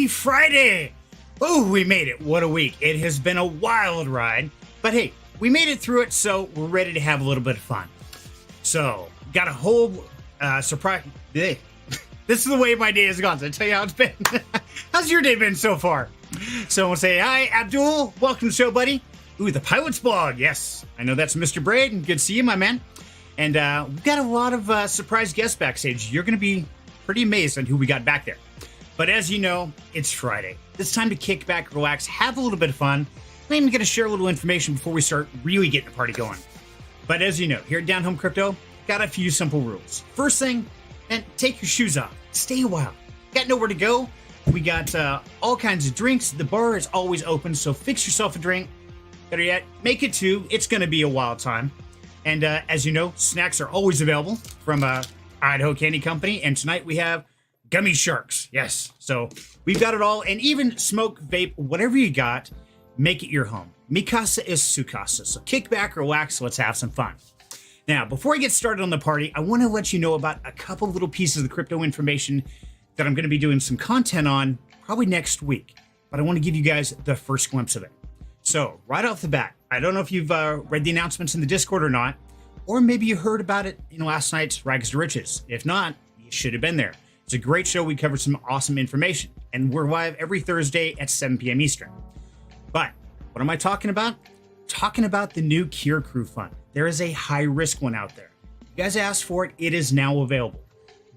Freaky Friday! Oh, we made it. What a week. It has been a wild ride. But hey, we made it through it, so we're ready to have a little bit of fun. So, got a whole surprise. This is the way my day has gone, so I'll tell you how it's been. How's your day been so far? So we'll say, hi, Abdul. Welcome to the show, buddy. Ooh, the Pilot's Blog. Yes, I know that's Mr. Braden. Good to see you, my man. And we've got a lot of surprise guests backstage. You're going to be pretty amazed on who we got back there. But as you know, it's Friday. It's time to kick back, relax, have a little bit of fun. I'm even going to share a little information before we start really getting the party going. But as you know, here at Down Home Crypto, got a few simple rules. First thing, man, take your shoes off. Stay a while. Got nowhere to go. We got all kinds of drinks. The bar is always open, so fix yourself a drink. Better yet, make it two. It's going to be a wild time. And as you know, snacks are always available from Idaho Candy Company. And tonight we have Gummy Sharks. Yes. So we've got it all. And even smoke, vape, whatever you got, make it your home. Mi casa is su casa. So kick back, relax, let's have some fun. Now, before I get started on the party, I want to let you know about a couple little pieces of the crypto information that I'm going to be doing some content on probably next week. But I want to give you guys the first glimpse of it. So right off the bat, I don't know if you've read the announcements in the Discord or not, or maybe you heard about it in last night's Rags to Riches. If not, you should have been there. It's a great show. We covered some awesome information, and we're live every Thursday at 7 p.m. Eastern. But what am I talking about? Talking about the new Cure Crew Fund. There is a high-risk one out there. You guys asked for it. It is now available.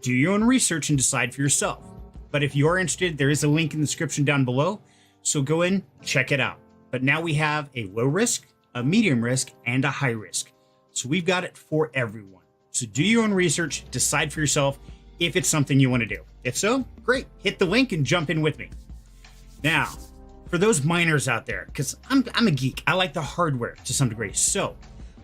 Do your own research and decide for yourself. But if you are interested, there is a link in the description down below, so go in, check it out. But now we have a low risk, a medium risk, and a high risk. So we've got it for everyone. So do your own research, decide for yourself if it's something you want to do. If so, great. Hit the link and jump in with me. Now, for those miners out there, because I'm a geek, I like the hardware to some degree. So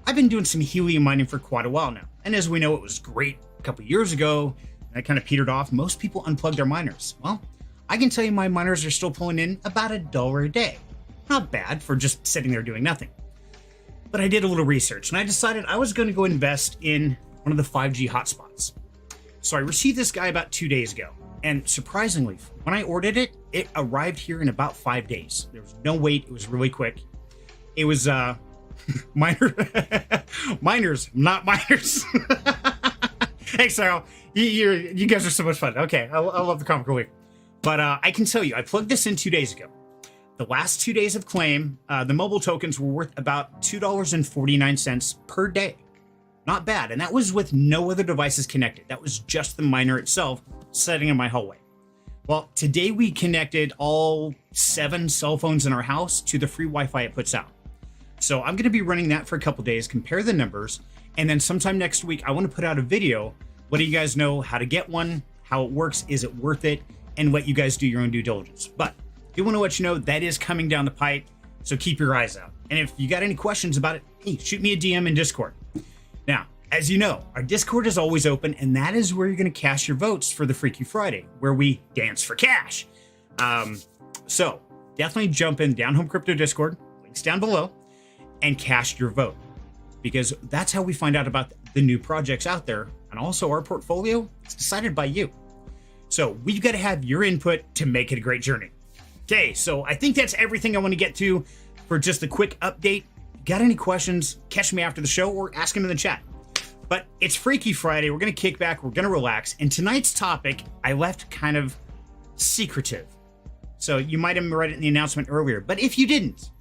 I've been doing some helium mining for quite a while now. And as we know, it was great a couple years ago. And it kind of petered off. Most people unplugged their miners. Well, I can tell you my miners are still pulling in about $1 a day. Not bad for just sitting there doing nothing. But I did a little research and I decided I was going to go invest in one of the 5G hotspots. So I received this guy about 2 days ago. And surprisingly, when I ordered it, it arrived here in about 5 days. There was no wait. It was really quick. It was miners, not miners. Hey, Sarah, you guys are so much fun. Okay, I love the comic relief. But I can tell you, I plugged this in 2 days ago. The last 2 days of claim, the mobile tokens were worth about $2.49 per day. Not bad. And that was with no other devices connected. That was just the miner itself sitting in my hallway. Well, today we connected all 7 cell phones in our house to the free Wi-Fi it puts out. So I'm going to be running that for a couple days, compare the numbers, and then sometime next week, I want to put out a video letting you guys know how to get one, how it works, is it worth it, and let you guys do your own due diligence. But I want to let you know that is coming down the pipe, so keep your eyes out. And if you got any questions about it, hey, shoot me a DM in Discord. Now, as you know, our Discord is always open, and that is where you're going to cast your votes for the Freaky Friday, where we dance for cash. So definitely jump in Down Home Crypto Discord, links down below, and cast your vote, because that's how we find out about the new projects out there, and also our portfolio is decided by you. So we've got to have your input to make it a great journey. Okay, so I think that's everything I want to get to for just a quick update. Got any questions, catch me after the show or ask them in the chat. But it's Freaky Friday. We're going to kick back. We're going to relax. And tonight's topic, I left kind of secretive. So you might have read it in the announcement earlier. But if you didn't,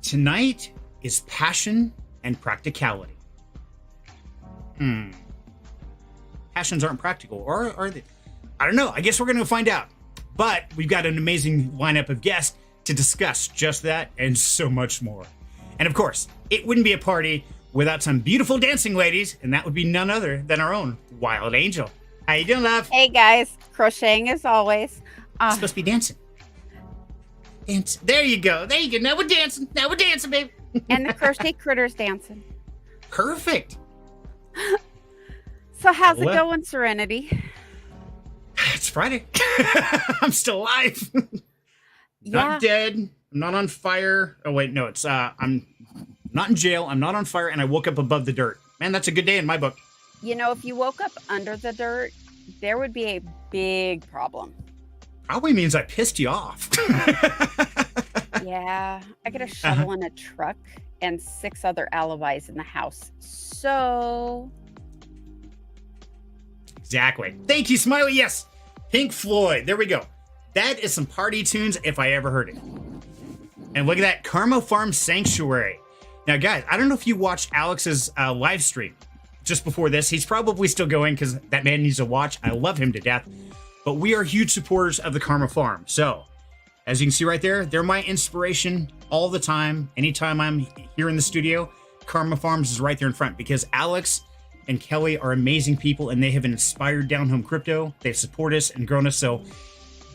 tonight is passion and practicality. Passions aren't practical, or are they? I don't know. I guess we're going to find out. But we've got an amazing lineup of guests to discuss just that and so much more. And of course, it wouldn't be a party without some beautiful dancing ladies, and that would be none other than our own Wild Angel. How you doing, love? Hey, guys. Crocheting as always. It's supposed to be dancing. Dance. There you go. There you go. Now we're dancing. Now we're dancing, babe. And the crochet critters dancing. Perfect. So how's it going, Serenity? It's Friday. I'm still alive. Yeah. Not dead. I'm not on fire. Oh, wait. No, it's I'm not in jail. I'm not on fire. And I woke up above the dirt. Man, that's a good day in my book. You know, if you woke up under the dirt, there would be a big problem. Probably means I pissed you off. Yeah, I got a shovel in a truck and 6 other alibis in the house. So Exactly. Thank you, Smiley. Yes. Pink Floyd. There we go. That is some party tunes if I ever heard it. And look at that. Karma Farm Sanctuary. Now, guys, I don't know if you watched Alex's live stream just before this. He's probably still going because that man needs to watch. I love him to death. But we are huge supporters of the Karma Farm. So, as you can see right there, they're my inspiration all the time. Anytime I'm here in the studio, Karma Farms is right there in front because Alex and Kelly are amazing people and they have inspired Down Home Crypto. They've supported us and grown us. So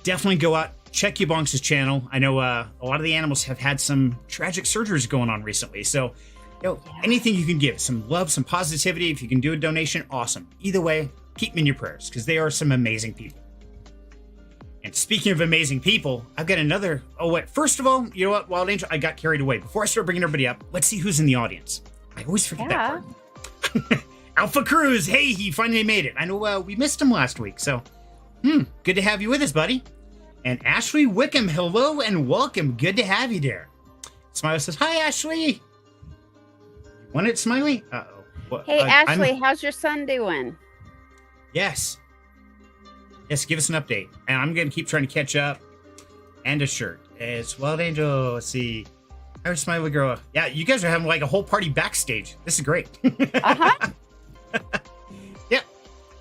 definitely go out, check Ubonks' channel. I know a lot of the animals have had some tragic surgeries going on recently. So anything you can give, some love, some positivity. If you can do a donation, awesome. Either way, keep them in your prayers because they are some amazing people. And speaking of amazing people, I've got another. Oh, wait. First of all, you know what, Wild Angel, I got carried away. Before I start bringing everybody up, let's see who's in the audience. I always forget that part. Alpha Cruz, hey, he finally made it. I know we missed him last week, so good to have you with us, buddy. And Ashley Wickham, hello and welcome. Good to have you there. Smiley says, hi, Ashley. You want it, Smiley? Uh-oh. hey, Ashley, how's your son doing? Yes. Yes, give us an update. And I'm going to keep trying to catch up. And a shirt. It's Wild Angel. Let's see. How's Smiley Girl? Yeah, you guys are having like a whole party backstage. This is great. Uh-huh. Yep.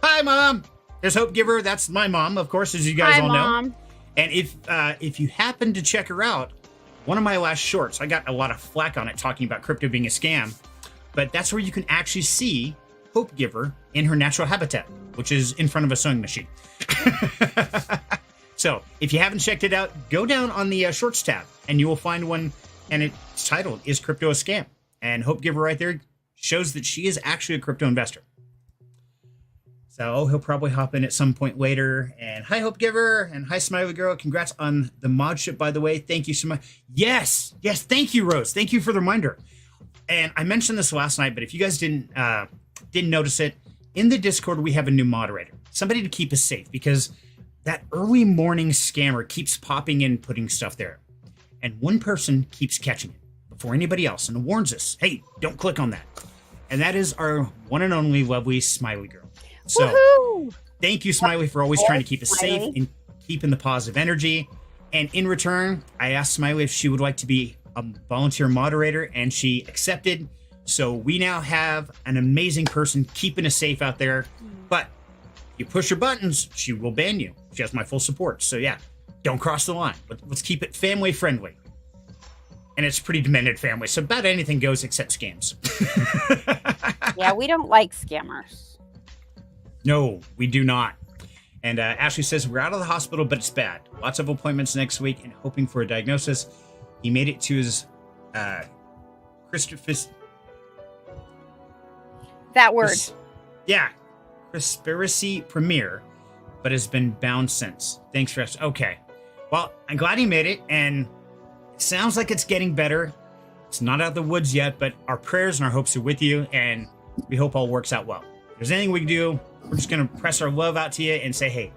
Hi, Mom. There's Hope Giver. That's my mom, of course, as you guys all Mom. know. And if you happen to check her out, one of my last shorts, I got a lot of flack on it talking about crypto being a scam, but that's where you can actually see Hope Giver in her natural habitat, which is in front of a sewing machine. So if you haven't checked it out, go down on the shorts tab and you will find one, and it's titled, Is Crypto a Scam? And Hope Giver right there shows that she is actually a crypto investor. So he'll probably hop in at some point later. And hi, Hope Giver. And hi, Smiley Girl. Congrats on the mod ship, by the way. Thank you so much. Yes. Thank you, Rose. Thank you for the reminder. And I mentioned this last night, but if you guys didn't notice it, in the Discord, we have a new moderator, somebody to keep us safe because that early morning scammer keeps popping in, putting stuff there. And one person keeps catching it before anybody else and warns us, hey, don't click on that. And that is our one and only lovely Smiley Girl. So Woohoo! Thank you, Smiley, for always trying to keep us safe and keeping the positive energy. And in return, I asked Smiley if she would like to be a volunteer moderator, and she accepted. So we now have an amazing person keeping us safe out there. But if you push her buttons, she will ban you. She has my full support. So yeah, don't cross the line. Let's keep it family friendly. And it's pretty demented family, so about anything goes except scams. Yeah, we don't like scammers. No, we do not. And Ashley says, we're out of the hospital, but it's bad. Lots of appointments next week and hoping for a diagnosis. He made it to his That word. Conspiracy premiere, but has been bound since. Thanks for us. Okay. Well, I'm glad he made it, and it sounds like it's getting better. It's not out of the woods yet, but our prayers and our hopes are with you, and we hope all works out well. If there's anything we can do, we're just going to press our love out to you and say, hey,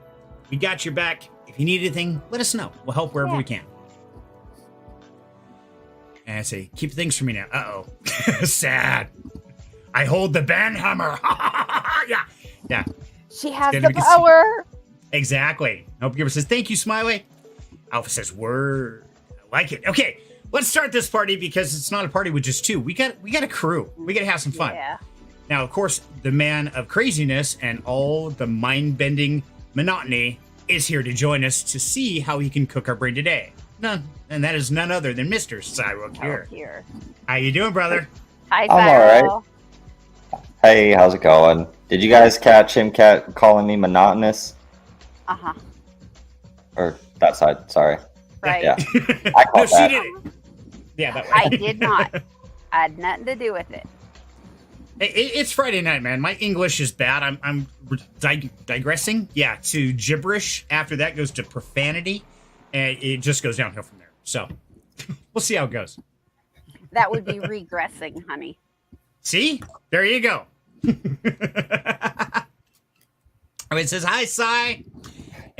we got your back. If you need anything, let us know. We'll help wherever we can. And I say, keep things from me now. Uh-oh. Sad. I hold the banhammer. Yeah. She has the power. Exactly. Hope Giver says, thank you, Smiley. Alpha says, word. I like it. Okay, let's start this party because it's not a party with just two. We got a crew. We got to have some fun. Yeah. Now, of course, the man of craziness and all the mind-bending monotony is here to join us to see how he can cook our brain today. And that is none other than Mr. Cyril here. How you doing, brother? Hi, I'm Cyril. all right. Hey, how's it going? Did you guys catch him calling me monotonous? Uh-huh. Or that side, sorry. Right. Yeah. I No, caught she that. did it. Yeah, that way. I did not. I had nothing to do with it. It's Friday night, man. My English is bad. I'm digressing. Yeah, to gibberish. After that goes to profanity, and it just goes downhill from there. So we'll see how it goes. That would be regressing, honey. See? There you go. It says, hi, Cy.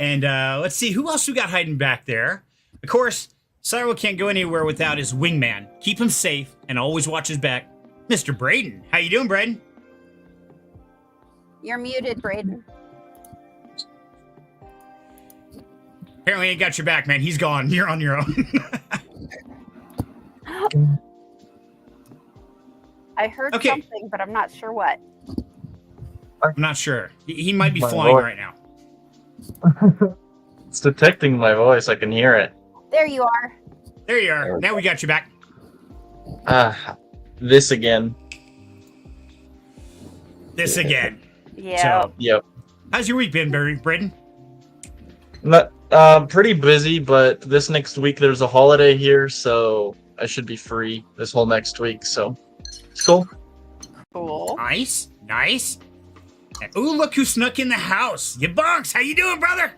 And let's see, who else we got hiding back there? Of course, Cyril can't go anywhere without his wingman. Keep him safe and always watch his back. Mr. Braden. How you doing, Braden? You're muted, Braden. Apparently ain't got your back, man. He's gone. You're on your own. I heard Okay. something, but I'm not sure what. I'm not sure. He might be My flying lord. right now. It's detecting my voice. I can hear it. There you are. There you are. Now we got you back. This again. This again. Yeah. So, Yep. how's your week been, Braden? Not, pretty busy, but this next week there's a holiday here, so I should be free this whole next week. So it's cool. Cool. Nice. Nice. And, ooh, look who snuck in the house. You bunks. How you doing, brother?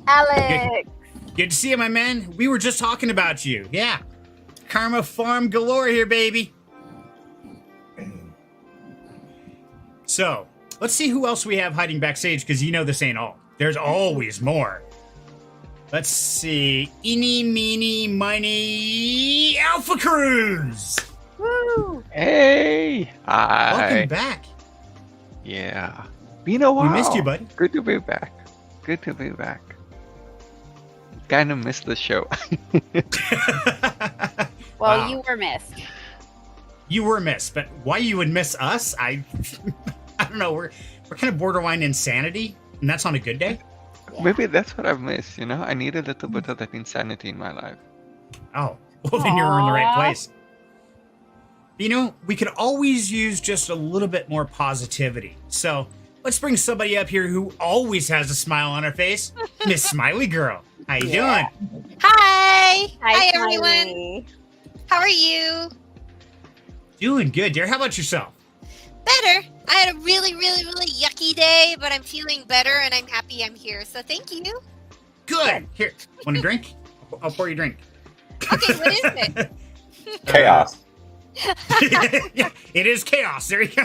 Alex. Good to see you, my man. We were just talking about you. Yeah. Karma Farm galore here, baby. So, let's see who else we have hiding backstage, because you know this ain't all. There's always more. Let's see. Eeny, meeny, miny, Alpha Cruise. Woo. Hey! Hi. Welcome back. Yeah. Been a while. We missed you, buddy. Good to be back. Good to be back. Kind of missed the show. Well, Wow. you were missed. You were missed, but why you would miss us, I don't know. We're kind of borderline insanity, and that's on a good day. Maybe that's what I've missed, you know? I need a little bit of that insanity in my life. Oh, well, then you're in the right Aw. place. You know, we could always use just a little bit more positivity. So let's bring somebody up here who always has a smile on her face. Miss Smiley Girl. How you Yeah. doing? Hi. Hi, Smiley. everyone. How are you? Doing good, dear. How about yourself? Better. I had a really, really, really yucky day, but I'm feeling better and I'm happy I'm here. So thank you. Good. Here, want a drink? I'll pour you a drink. Okay, what is it? Chaos. Yeah, it is chaos. There you go.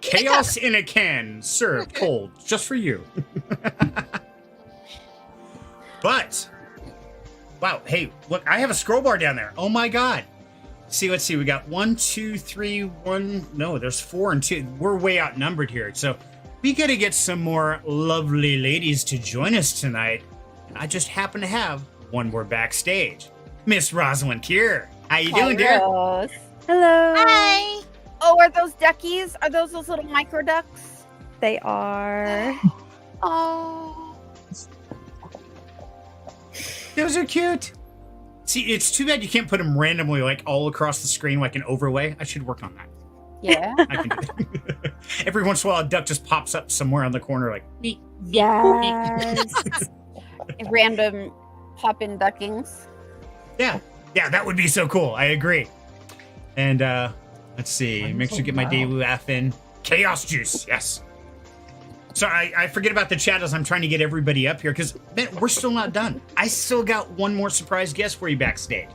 Chaos in a can, served cold, just for you. But, wow, hey, look, I have a scroll bar down there. Oh my god. See, let's see. We got 1, 2, 3, 1. No, there's 4 and 2. We're way outnumbered here. So we got to get some more lovely ladies to join us tonight. And I just happen to have one more backstage. Miss Rosalind Kier. How you doing, dear? Rose. Hello. Hi. Oh, are those duckies? Are those little micro ducks? They are. Oh. Those are cute. See, it's too bad you can't put them randomly, like all across the screen, like an overlay. I should work on that. Yeah. I can do that. Every once in a while, a duck just pops up somewhere on the corner, like, beep. Yes. Random pop-in duckings. Yeah, that would be so cool. I agree. And let's see, make sure you get my daily laugh in. Chaos juice, yes. So I forget about the chat as I'm trying to get everybody up here because man, we're still not done. I still got one more surprise guest for you backstage.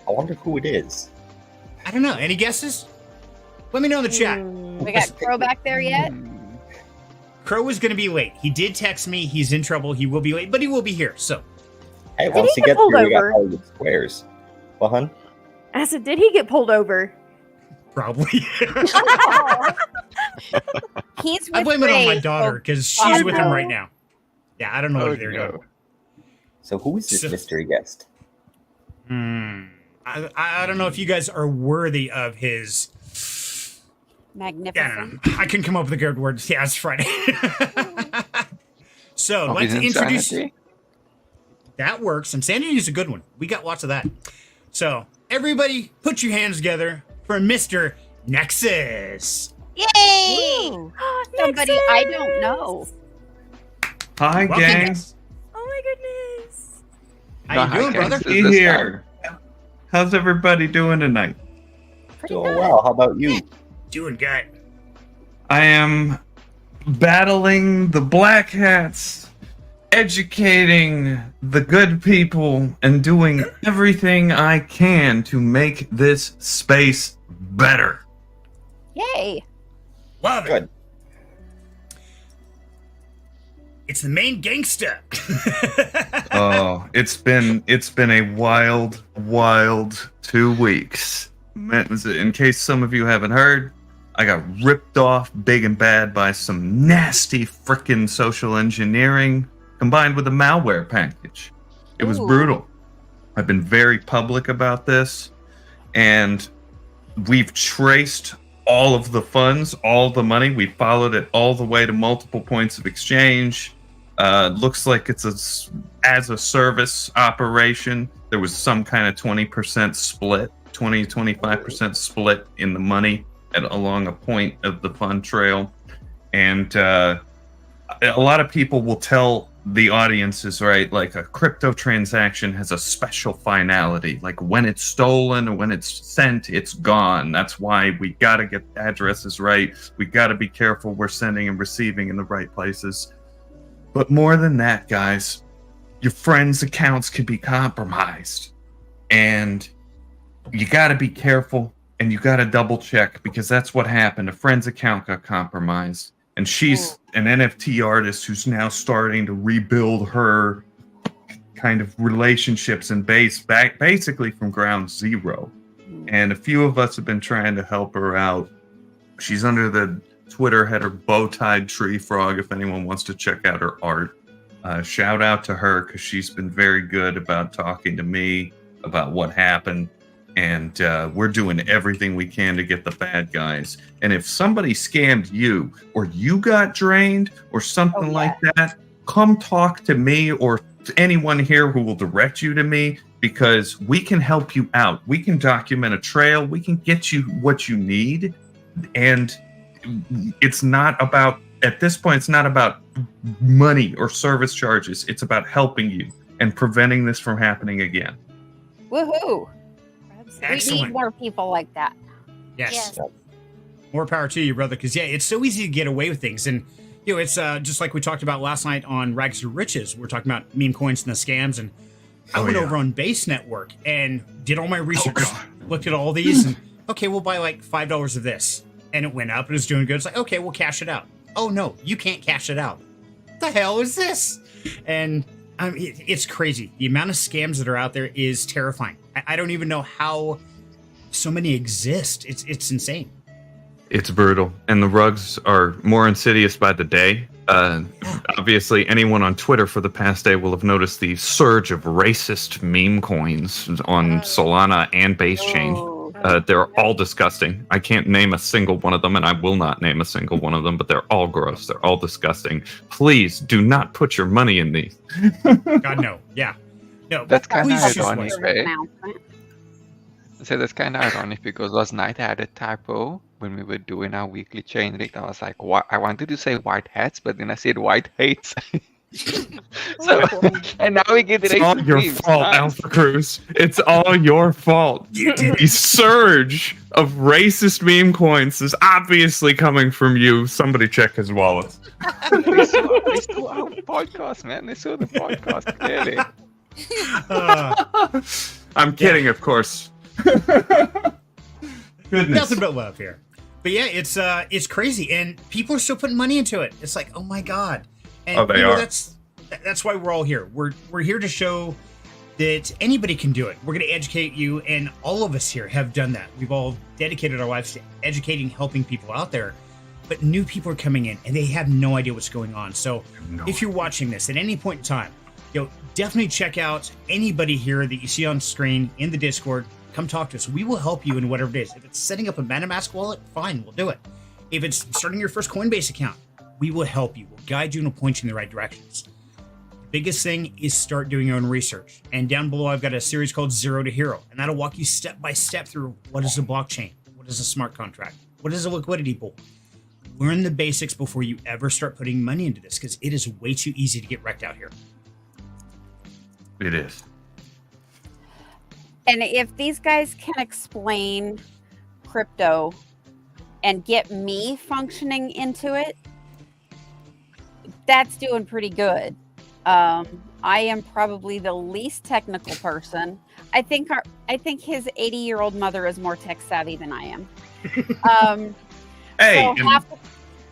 I wonder who it is. I don't know. Any guesses? Let me know in the chat. We got Crow back there yet? Crow is going to be late. He did text me. He's in trouble. He will be late, but he will be here. So Hey, Did once he you get get pulled here, we got over? all the squares. Well, hun? I said, did he get pulled over? probably. He's with I blame it on my Ray, daughter so- because she's Oh, with him no. right now. Yeah, I don't know Oh, what they're doing. no. So who is this So- mystery guest? I don't know if you guys are worthy of his. Yeah, I Magnificent. don't know. I couldn't come up with a good word. Yeah, it's Friday. So, I'd Of like his to introduce. insanity? That works. Insanity is a good one. We got lots of that. So, everybody, put your hands together for Mr. Nexus. Yay! Ooh, somebody I don't know. Hi, Welcome, gang. guys. Oh my goodness. How you Hi, doing, gang. brother? Is Be this here. How's everybody doing tonight? Pretty Doing good. well. How about you? Doing good. I am battling the black hats, educating the good people, and doing everything I can to make this space better. Yay. Love it. Good. It's the main gangster. Oh, it's been a wild 2 weeks. In case some of you haven't heard, I got ripped off big and bad by some nasty frickin' social engineering combined with a malware package. It was brutal. I've been very public about this, and we've traced all of the funds, all the money. We followed it all the way to multiple points of exchange. Looks like it's as a service operation. There was some kind of 20% split, 20-25% split in the money along a point of the fund trail. And a lot of people will tell the audiences, right, like a crypto transaction has a special finality. Like when it's stolen or when it's sent, it's gone. That's why we got to get addresses right. We got to be careful we're sending and receiving in the right places. But more than that, guys, your friends' accounts could be compromised. And you got to be careful and you got to double check, because that's what happened. A friend's account got compromised. And she's an NFT artist who's now starting to rebuild her kind of relationships and base back basically from ground zero. And a few of us have been trying to help her out. She's under the Twitter header Bowtied Tree Frog, if anyone wants to check out her art. Shout out to her, because she's been very good about talking to me about what happened. And we're doing everything we can to get the bad guys. And if somebody scammed you, or you got drained, or something like that, come talk to me or to anyone here who will direct you to me, because we can help you out. We can document a trail. We can get you what you need. And it's not about, at this point, it's not about money or service charges. It's about helping you and preventing this from happening again. Woohoo! Excellent. We need more people like that. Yes. More power to you, brother. Because it's so easy to get away with things, and it's just like we talked about last night on Rags to Riches. We're talking about meme coins and the scams, and I went over on Base Network and did all my research, looked at all these, and okay, we'll buy like $5 of this, and it went up. It was doing good. It's like, okay, we'll cash it out. Oh no, you can't cash it out. What the hell is this? And it's crazy. The amount of scams that are out there is terrifying. I don't even know how so many exist. It's insane. It's brutal. And the rugs are more insidious by the day. Obviously, anyone on Twitter for the past day will have noticed the surge of racist meme coins on Solana and Base Chain. They're all disgusting. I can't name a single one of them, and I will not name a single one of them, but they're all gross. They're all disgusting. Please do not put your money in these. God, no. Yeah. No, That's kind of please ironic, just right? So that's kind of ironic, because last night I had a typo when we were doing our weekly chain read. I was like, "What?" I wanted to say white hats, but then I said white hates. So, and now we get It's all your fault, Alpha Cruz. It's all your fault. The surge of racist meme coins is obviously coming from you. Somebody check his wallet. They saw our podcast, man. They saw the podcast clearly. I'm kidding, of course. Goodness. Nothing but love here. But yeah, it's crazy, and people are still putting money into it. It's like, oh my god. And they are. That's why we're all here. We're here to show that anybody can do it. We're going to educate you, and all of us here have done that. We've all dedicated our lives to educating, helping people out there. But new people are coming in, and they have no idea what's going on. So if you're watching this at any point in time, definitely check out anybody here that you see on screen in the Discord. Come talk to us. We will help you in whatever it is. If it's setting up a MetaMask wallet, fine, we'll do it. If it's starting your first Coinbase account, we will help you. We'll guide you and we'll point you in the right directions. The biggest thing is start doing your own research. And down below, I've got a series called Zero to Hero, and that'll walk you step by step through what is a blockchain, what is a smart contract, what is a liquidity pool. Learn the basics before you ever start putting money into this, because it is way too easy to get wrecked out here. It is. And if these guys can explain crypto and get me functioning into it, that's doing pretty good. I am probably the least technical person. I think his 80-year-old mother is more tech savvy than I am. Hey, so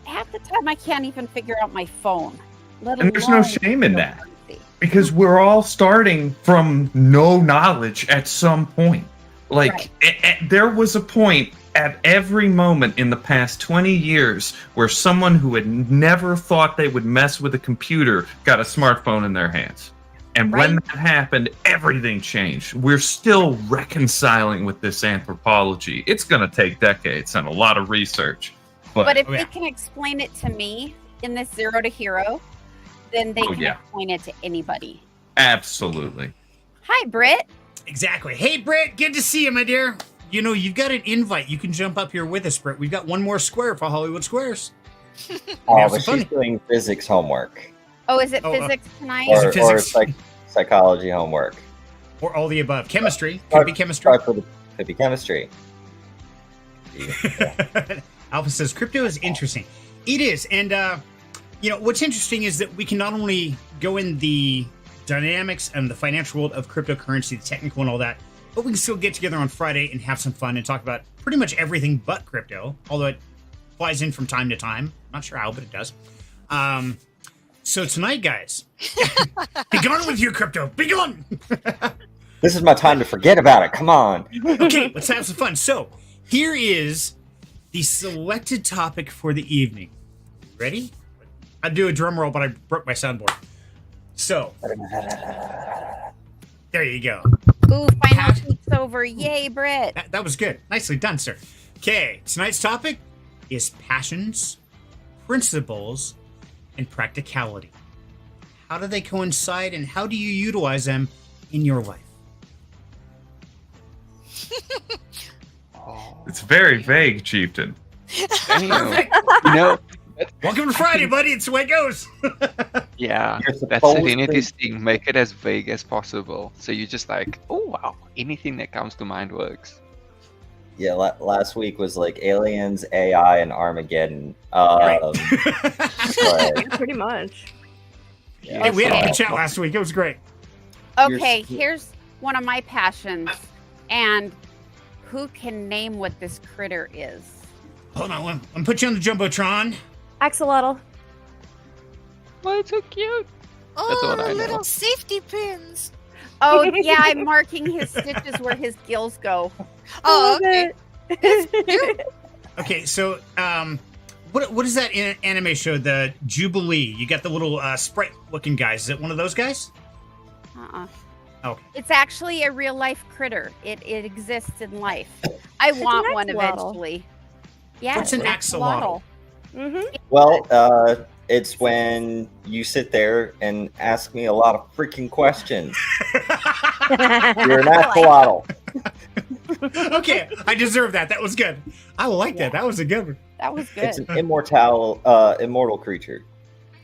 half the time I can't even figure out my phone. let And there's no alone shame in that. cryptocurrency. Because we're all starting from no knowledge at some point. Like, there was a point at every moment in the past 20 years where someone who had never thought they would mess with a computer got a smartphone in their hands. And when that happened, everything changed. We're still reconciling with this anthropology. It's going to take decades and a lot of research. But if they can explain it to me in this Zero to Hero, then they can explain it to anybody. Absolutely. Hi, Britt. Exactly. Hey, Britt, good to see you, my dear. You know, you've got an invite. You can jump up here with us, Britt. We've got one more square for Hollywood Squares. Oh, but she's doing physics homework. Oh, is it physics tonight? Or psychology homework. Or all the above. Chemistry. Could be chemistry. Could be chemistry. Alpha says, crypto is interesting. It is. And, you know, what's interesting is that we can not only go in the dynamics and the financial world of cryptocurrency, the technical and all that, but we can still get together on Friday and have some fun and talk about pretty much everything but crypto, although it flies in from time to time. Not sure how, but it does. So tonight, guys, be gone with you, crypto. Be gone. This is my time to forget about it. Come on. Okay, let's have some fun. So here is the selected topic for the evening. Ready? I'd do a drum roll, but I broke my soundboard. So there you go. Ooh, final tweet's over. Yay, Britt. That was good. Nicely done, sir. Okay, tonight's topic is passions, principles, and practicality. How do they coincide, and how do you utilize them in your life? It's very vague, Chieftain. Perfect. You know, welcome to Friday, buddy. It's the way it goes. yeah, that's Serenity's thing. Make it as vague as possible. So you just like, oh wow, anything that comes to mind works. Yeah, last week was like aliens, AI, and Armageddon. Pretty much. Yeah, we had a good chat last week. It was great. Okay, here's one of my passions. And who can name what this critter is? Hold on, let me put you on the Jumbotron. Axolotl. Why it's so cute. That's what I know. Little safety pins. Oh, yeah, I'm marking his stitches where his gills go. Oh, okay. Okay, so what is that anime show? The Jubilee. You got the little sprite-looking guys. Is it one of those guys? Okay. It's actually a real life critter. It exists in life. I want one eventually. Yeah. What's an axolotl? Well, it's when you sit there and ask me a lot of freaking questions. You're an axolotl. Okay, I deserve that. That was good. I like that. That was a good one. That was good. It's an immortal creature.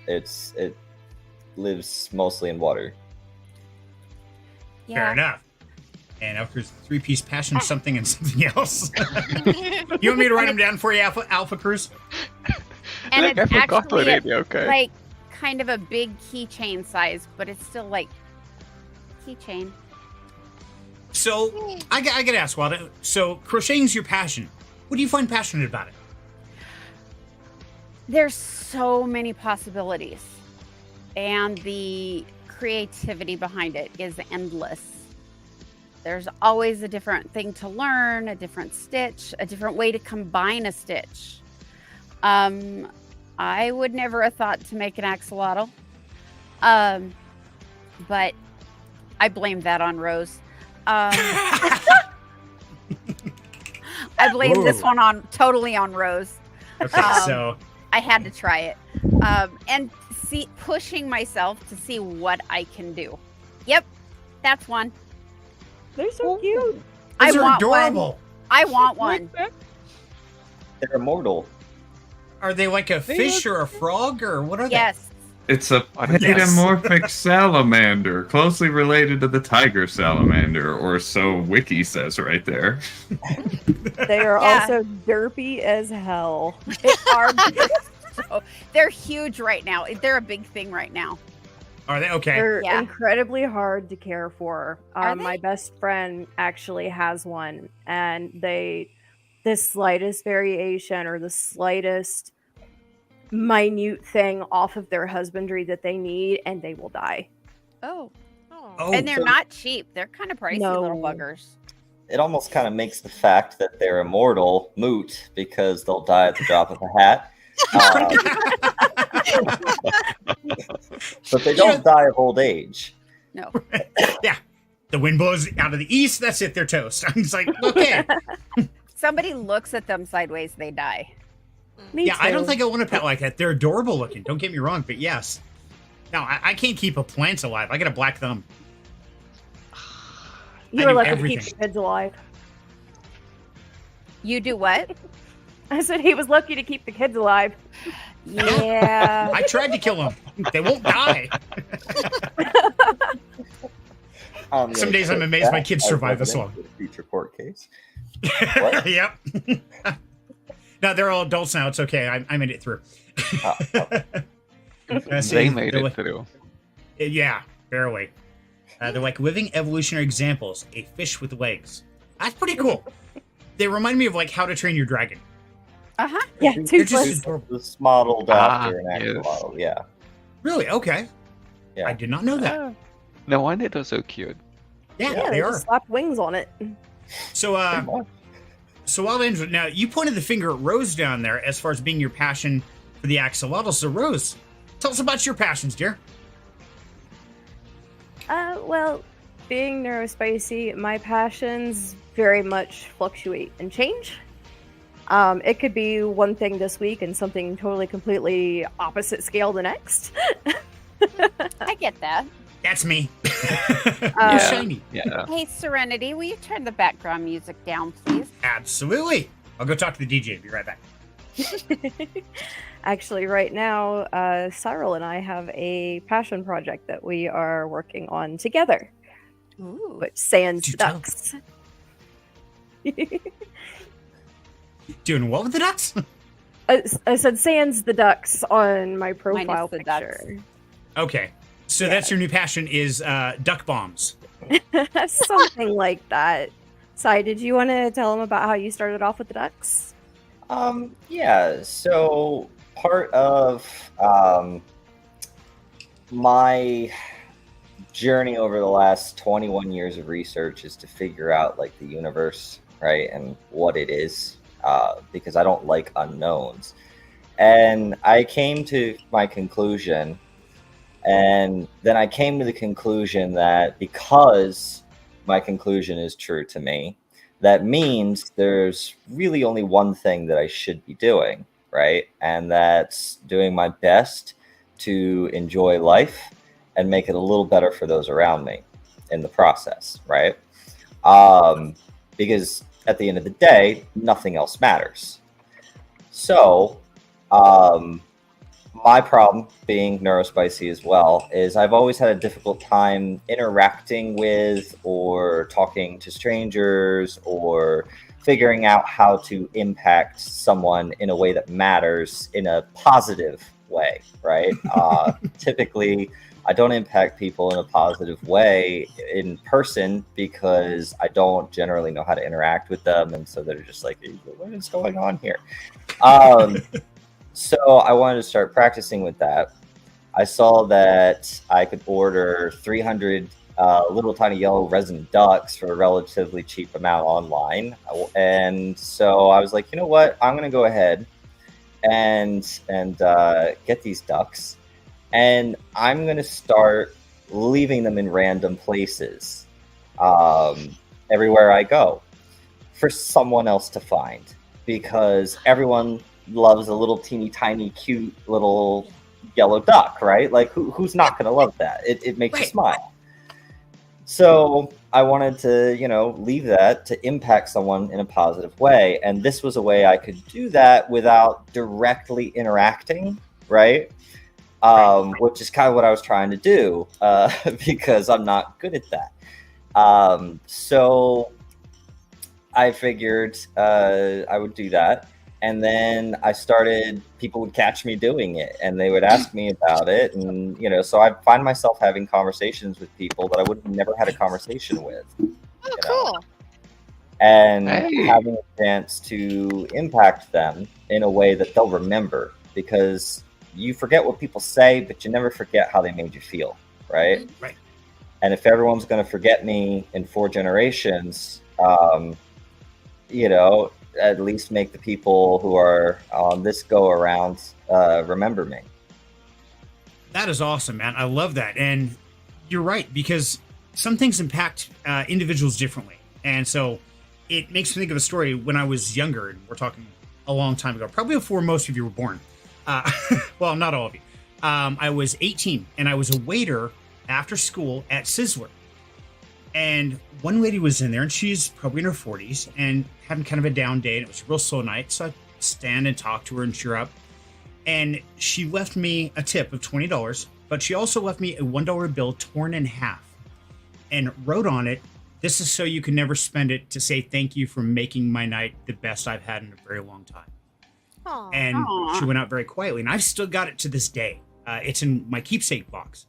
It lives mostly in water. Fair enough. And Alpha's three-piece passion, something and something else. You want me to write them down for you, Alpha Cruz? And Like, it's I forgot actually already, okay. like kind of a big keychain size, but it's still like keychain. So I got to ask, Wanda. So crocheting's your passion. What do you find passionate about it? There's so many possibilities, and the creativity behind it is endless. There's always a different thing to learn, a different stitch, a different way to combine a stitch. I would never have thought to make an axolotl, but I blame that on Rose. I blame this one totally on Rose. Okay, so I had to try it, and pushing myself to see what I can do. Yep, that's one. They're so cute. those are want adorable. one. I want one. They're immortal. Are they like a fish or a frog, or what are Yes. It's a metamorphic salamander, closely related to the tiger salamander, or so Wiki says right there. They are Yeah. also derpy as hell. They are. They're huge right now. They're a big thing right now. they? Are they okay? They're Yeah. incredibly hard to care for. Are My they? best friend actually has one, and the slightest variation or the slightest minute thing off of their husbandry that they need, and they will die. Oh, Oh, and they're so- not cheap. They're kind of pricey little No. buggers. It almost kind of makes the fact that they're immortal moot because they'll die at the drop of a hat. But they don't die of old age. No. yeah. The wind blows out of the east. That's it. They're toast. I'm just like, okay. Somebody looks at them sideways, they die. Me Yeah, I don't too. think I want a pet like that. They're adorable looking. Don't get me wrong, but yes. No, I can't keep a plant alive. I got a black thumb. You I were do lucky to everything. keep the kids alive. You do what? I said he was lucky to keep the kids alive. Yeah. I tried to kill them. They won't die. Some days I'm amazed my kids survive this long. Future court case. What? Yep. No, they're all adults now. It's okay. I made it through. See, They made they're it like- through. Yeah, barely. They're like living evolutionary examples. A fish with legs. That's pretty cool. They remind me of like How to Train Your Dragon. Uh-huh. Yeah, They're toothless. just adorable. This modeled after an Ah, actual yes. model. Yeah. Really? Okay. Yeah. I did not know that. Oh. No wonder they're so cute. Yeah, Yeah, they they are. just slapped wings on it. So, while Andrew, now you pointed the finger at Rose down there as far as being your passion for the axolotl. So, Rose, tell us about your passions, dear. Well, being neurospicy, my passions very much fluctuate and change. It could be one thing this week and something totally completely opposite scale the next. I get that. That's me. Yeah. Shiny. Yeah. Hey, Serenity, will you turn the background music down, please? Absolutely. I'll go talk to the DJ. Be right back. Actually, right now, Cyril and I have a passion project that we are working on together, Ooh. which Sans Do tell. Ducks. Doing what with the ducks? I said Sans the Ducks on my profile the ducks. picture. Okay. So Yeah. that's your new passion is duck bombs. Something like that. Sai, did you want to tell them about how you started off with the ducks? Yeah, so part of my journey over the last 21 years of research is to figure out like the universe, right, and what it is, because I don't like unknowns. And I came to my conclusion, and then I came to the conclusion that because my conclusion is true to me, that means there's really only one thing that I should be doing, right? And that's doing my best to enjoy life and make it a little better for those around me in the process, right? Because at the end of the day, nothing else matters. So, my problem, being neurospicy as well, is I've always had a difficult time interacting with or talking to strangers or figuring out how to impact someone in a way that matters in a positive way, right? Typically, I don't impact people in a positive way in person because I don't generally know how to interact with them. And so they're just like, what is going on here? So I wanted to start practicing with that. I saw that I could order 300 little tiny yellow resin ducks for a relatively cheap amount online. And so I was like, you know what? I'm going to go ahead and get these ducks. And I'm going to start leaving them in random places everywhere I go for someone else to find, because everyone loves a little teeny tiny cute little yellow duck, right? Like who's not going to love that? It makes you smile. So I wanted to, leave that to impact someone in a positive way. And this was a way I could do that without directly interacting, right? Which is kind of what I was trying to do because I'm not good at that. So I figured I would do that. And then people would catch me doing it and they would ask me about it. And, so I find myself having conversations with people that I would have never had a conversation with. Oh, cool. And Hey. having a chance to impact them in a way that they'll remember. because you forget what people say, but you never forget how they made you feel, right? Right. And if everyone's going to forget me in 4 generations, at least make the people who are on this go around remember me. That is awesome, man. I love that. And you're right, because some things impact individuals differently. And so it makes me think of a story when I was younger, and we're talking a long time ago, probably before most of you were born. Well, not all of you. I was 18, and I was a waiter after school at Sizzler. And one lady was in there, and she's probably in her 40s and having kind of a down day, and it was a real slow night. So I stand and talk to her and cheer up. And she left me a tip of $20, but she also left me a $1 bill torn in half and wrote on it, "This is so you can never spend it, to say thank you for making my night the best I've had in a very long time." Aw. And she went out very quietly, and I've still got it to this day. It's in my keepsake box.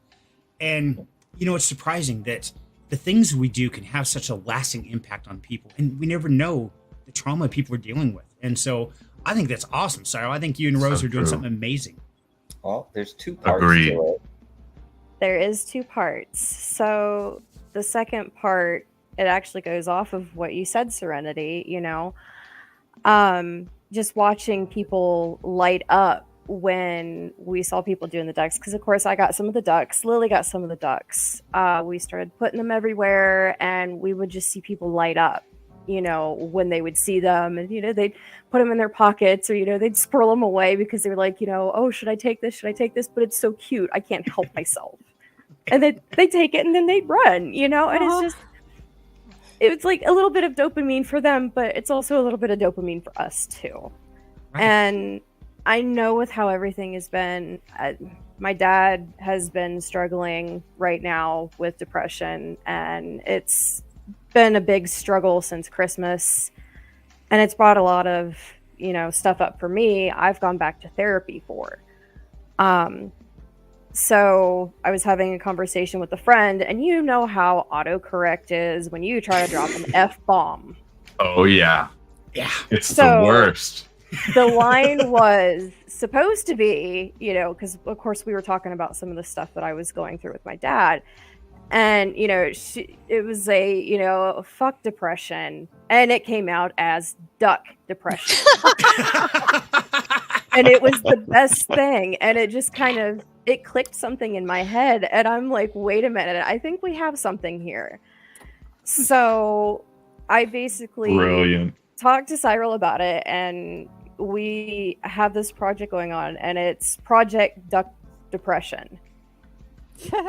And, it's surprising that the things we do can have such a lasting impact on people, and we never know the trauma people are dealing with. And so I think that's awesome, Cyril. I think you and Rose So are doing true. something amazing. Well, there's 2 parts Agreed. to it. There is 2 parts. So the second part, it actually goes off of what you said, Serenity, just watching people light up when we saw people doing the ducks, because of course I got some of the ducks, Lily got some of the ducks. We started putting them everywhere, and we would just see people light up, when they would see them, and they'd put them in their pockets, or they'd squirrel them away because they were like, oh, should I take this, but it's so cute, I can't help myself. And they take it, and then they'd run, and it's just, it's like a little bit of dopamine for them, but it's also a little bit of dopamine for us too. Right. And I know with how everything has been, my dad has been struggling right now with depression, and it's been a big struggle since Christmas, and it's brought a lot of stuff up for me. I've gone back to therapy for. So I was having a conversation with a friend, and you know how autocorrect is when you try to drop an F-bomb. Oh yeah, Yeah. it's So- the worst. The line was supposed to be, because of course we were talking about some of the stuff that I was going through with my dad. And, it was a, fuck depression. And it came out as duck depression. And it was the best thing. And it just it clicked something in my head. And I'm like, wait a minute, I think we have something here. So I basically Brilliant. talked to Cyril about it, and we have this project going on, and it's Project Duck Depression.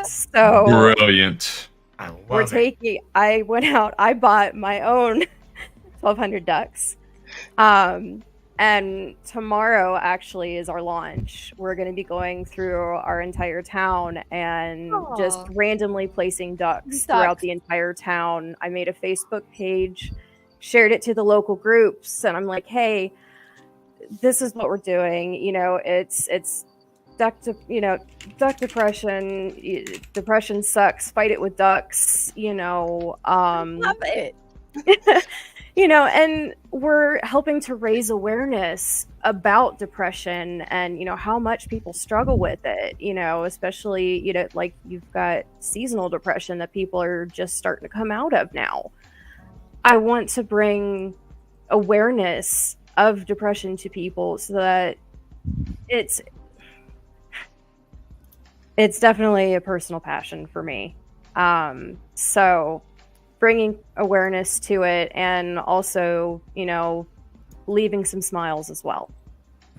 So Brilliant. I love it. I went out, I bought my own 1,200 ducks. And tomorrow actually is our launch. We're going to be going through our entire town and just Aw. randomly placing ducks throughout the entire town. I made a Facebook page, shared it to the local groups, and I'm like, hey, this is what we're doing. It's duck depression. Depression sucks. Fight it with ducks. Love it. And we're helping to raise awareness about depression and, how much people struggle with it, especially, like you've got seasonal depression that people are just starting to come out of now. I want to bring awareness of depression to people so that it's definitely a personal passion for me. So bringing awareness to it, and also, leaving some smiles as well.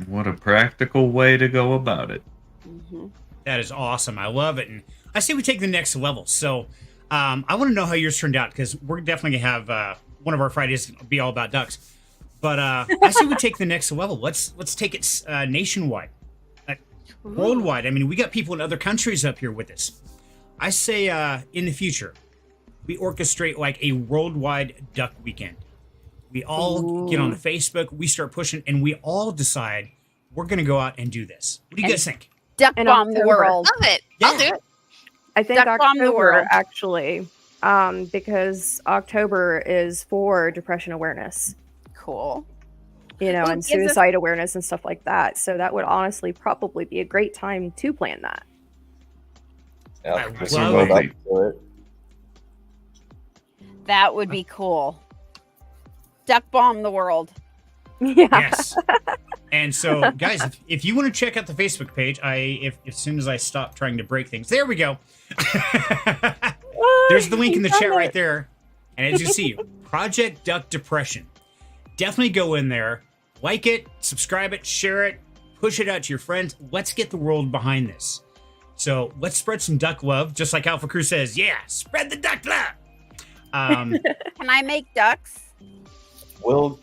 What a practical way to go about it. Mm-hmm. That is awesome. I love it. And I say we take the next level. So I want to know how yours turned out, because we're definitely going to have one of our Fridays be all about ducks. But I say we take the next level. Let's take it nationwide, worldwide. I mean, we got people in other countries up here with us. I say in the future, we orchestrate like a worldwide duck weekend. We all get on the Facebook, we start pushing, and we all decide we're going to go out and do this. What do you guys think? Duck In bomb the October. world. Love it. I'll do it. I think Duck bomb the October, world. actually, because October is for depression awareness. Cool. you know, Well, and it gives us- suicide awareness and stuff like that. So that would honestly probably be a great time to plan that. Yeah, I just love build up it. to it. That would be cool. Duck bomb the world. Yeah. Yes. And so, guys, if you want to check out the Facebook page, as soon as I stop trying to break things, there we go. There's the link in the chat right there. And as you see, Project Duck Depression. Definitely go in there, like it, subscribe it, share it, push it out to your friends. Let's get the world behind this. So let's spread some duck love, just like Alpha Crew says. Yeah, spread the duck love. Can I make ducks? We'll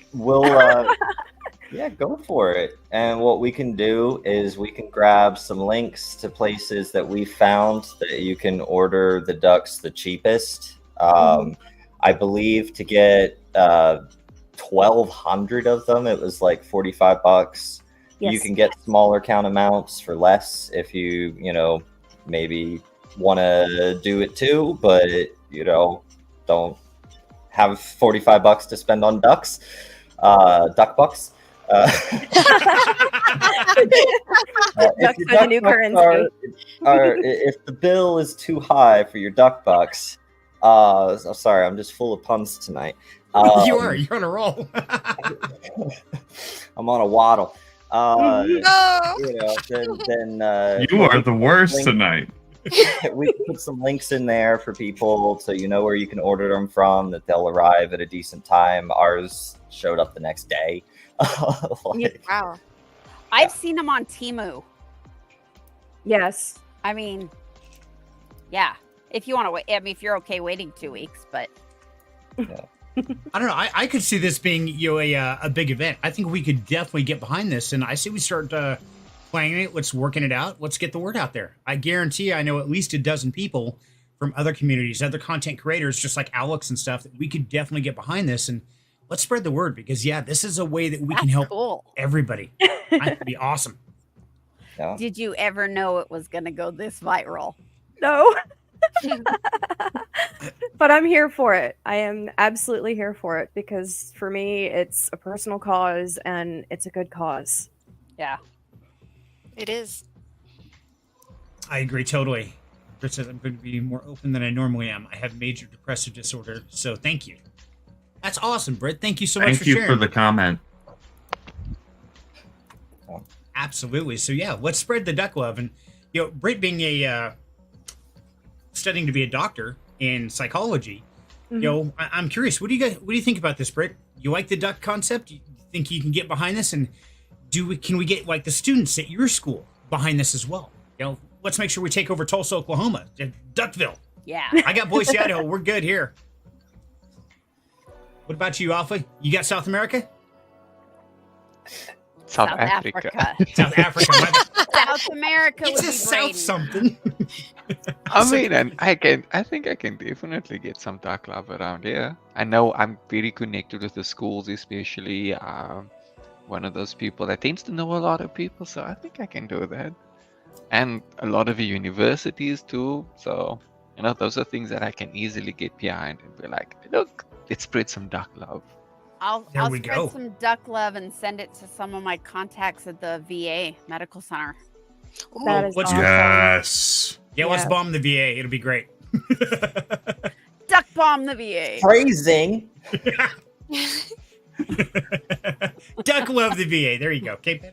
yeah, go for it. And what we can do is we can grab some links to places that we found that you can order the ducks the cheapest. I believe to get 1,200 of them, it was like $45. Yes. You can get smaller count amounts for less if you maybe want to do it too, but don't have $45 to spend on ducks, duck bucks. Ducks are the new currency. If the bill is too high for your duck bucks, I'm sorry, I'm just full of puns tonight. You're on a roll. I'm on a waddle. No. Then You are the worst tonight. we put some links in there for people so you know where you can order them from, that they'll arrive at a decent time. Ours showed up the next day. Wow. I've seen them on Temu. Yes. I mean, yeah. If you want to wait, I mean, if you're okay waiting 2 weeks, but I don't know. I could see this being a big event. I think we could definitely get behind this, and I say we start planning it. Let's working it out. Let's get the word out there. I guarantee I know at least a dozen people from other communities, other content creators, just like Alex and stuff, that we could definitely get behind this, and let's spread the word, because this is a way that we can help everybody. That'd be awesome. Yeah. Did you ever know it was going to go this viral? No. But I'm here for it. I am absolutely here for it, because for me, it's a personal cause and it's a good cause. Yeah. It is. I agree totally. Chris says I'm going to be more open than I normally am. I have major depressive disorder, so thank you. That's awesome, Britt. Thank you so much for sharing. Thank you for the comment. Absolutely. So let's spread the duck love. And Britt being studying to be a doctor in psychology, I'm curious. What do you think about this, Britt? You like the duck concept? You think you can get behind this? And can we get like the students at your school behind this as well? Let's make sure we take over Tulsa, Oklahoma, Duckville. Yeah. I got Boise, Idaho. We're good here. What about you, Alpha? You got South America? South Africa. South Africa. South America It's would a be South great. something. I mean, and I think I can definitely get some duck love around here. I know I'm very connected with the schools, especially. One of those people that tends to know a lot of people, so I think I can do that. And a lot of the universities too. So, those are things that I can easily get behind and be like, look, let's spread some duck love. I'll we spread go. some duck love and send it to some of my contacts at the VA medical center. That is let's- awesome. Yes. Let's bomb the VA. It'll be great. Duck bomb the VA. Phrasing. Duck love the VA. There you go. Okay.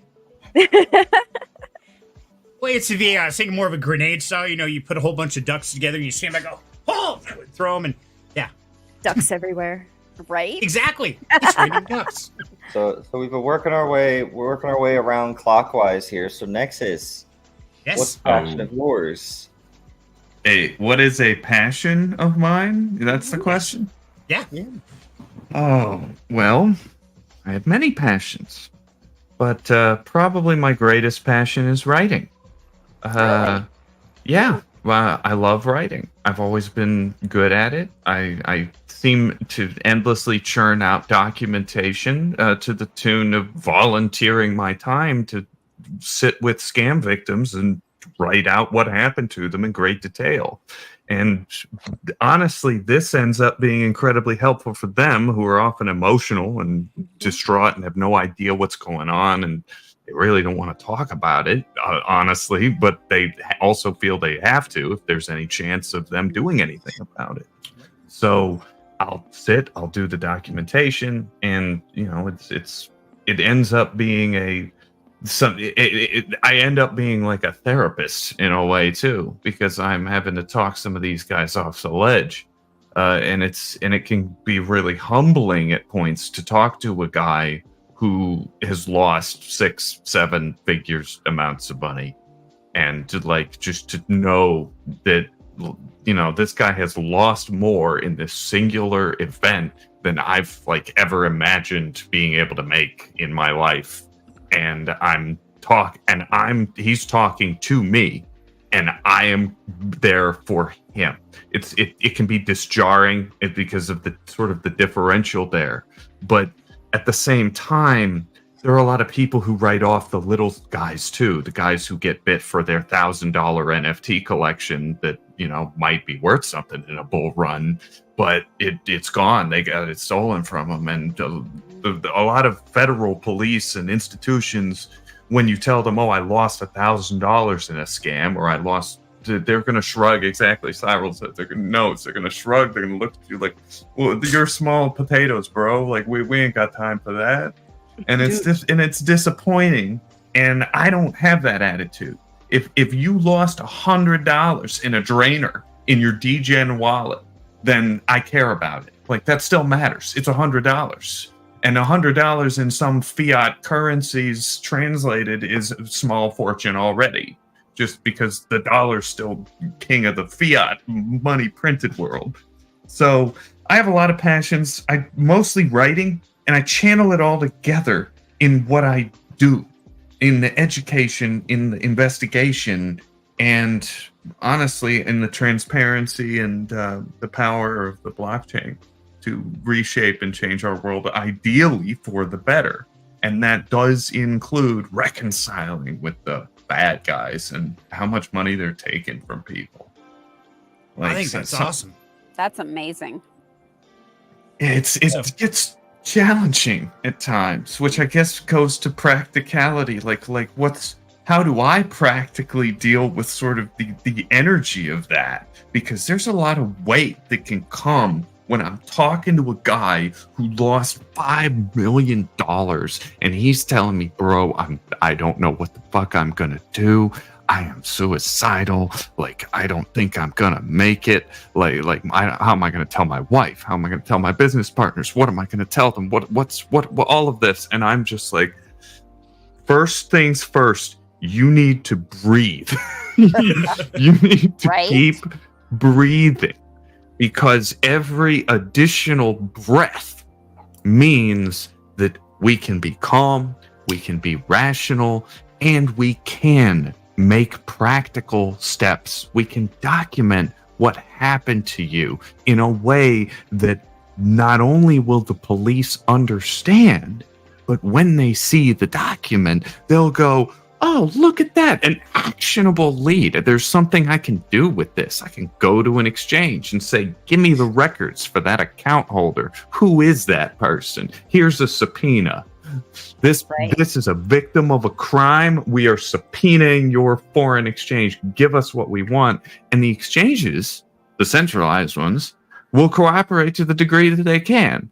Well, it's the VA. I was thinking more of a grenade style. You put a whole bunch of ducks together and you stand back, go, oh, throw them, and Ducks everywhere. Right? exactly. It's raining ducks. So we've been working our way around clockwise here. So next is what's Yes. the passion of yours? What is a passion of mine? That's the question? Yeah. Oh, well, I have many passions. But probably my greatest passion is writing. Yeah, well, I love writing. I've always been good at it. I seem to endlessly churn out documentation to the tune of volunteering my time to sit with scam victims and write out what happened to them in great detail. And honestly, this ends up being incredibly helpful for them, who are often emotional and distraught and have no idea what's going on, and they really don't want to talk about it, honestly, but they also feel they have to if there's any chance of them doing anything about it. So I'll do the documentation, and it ends up being I end up being like a therapist in a way too, because I'm having to talk some of these guys off the ledge, and it can be really humbling at points to talk to a guy who has lost 6-7 figures amounts of money, and just to know that this guy has lost more in this singular event than I've ever imagined being able to make in my life. And he's talking to me, and I am there for him. It can be disjarring because of the sort of the differential there, but at the same time, there are a lot of people who write off the little guys too, the guys who get bit for their $1,000 NFT collection that might be worth something in a bull run, but it's gone. They got it stolen from them, and a lot of federal police and institutions, when you tell them, "Oh, I lost $1,000 in a scam," or "I lost," they're going to shrug. Exactly, Cyril said. They're going to shrug. They're going to look at you like, "Well, you're small potatoes, bro. Like we ain't got time for that." And it's disappointing. And I don't have that attitude. If you lost $100 in a drainer in your DGen wallet, then I care about it. That still matters. It's $100. And $100 in some fiat currencies translated is a small fortune already, just because the dollar's still king of the fiat money printed world. So I have a lot of passions. I mostly writing, and I channel it all together in what I do, in the education, in the investigation, and honestly, in the transparency and the power of the blockchain to reshape and change our world, ideally for the better. And that does include reconciling with the bad guys and how much money they're taking from people. I think that's awesome. That's amazing. It's challenging at times, which I guess goes to practicality. How do I practically deal with sort of the energy of that? Because there's a lot of weight that can come when I'm talking to a guy who lost $5 million and he's telling me, "Bro, I don't know what the fuck I'm gonna do. I am suicidal. I don't think I'm gonna make it. How am I gonna tell my wife? How am I gonna tell my business partners? What am I gonna tell them? What all of this?" And I'm just like, first things first, you need to breathe. You need to keep breathing, because every additional breath means that we can be calm, we can be rational, and we can make practical steps. We can document what happened to you in a way that not only will the police understand, but when they see the document, they'll go, "Oh, look at that, an actionable lead. There's something I can do with this. I can go to an exchange and say, give me the records for that account holder. Who is that person? Here's a subpoena. This is a victim of a crime. We are subpoenaing your foreign exchange. Give us what we want." And the exchanges, the centralized ones, will cooperate to the degree that they can.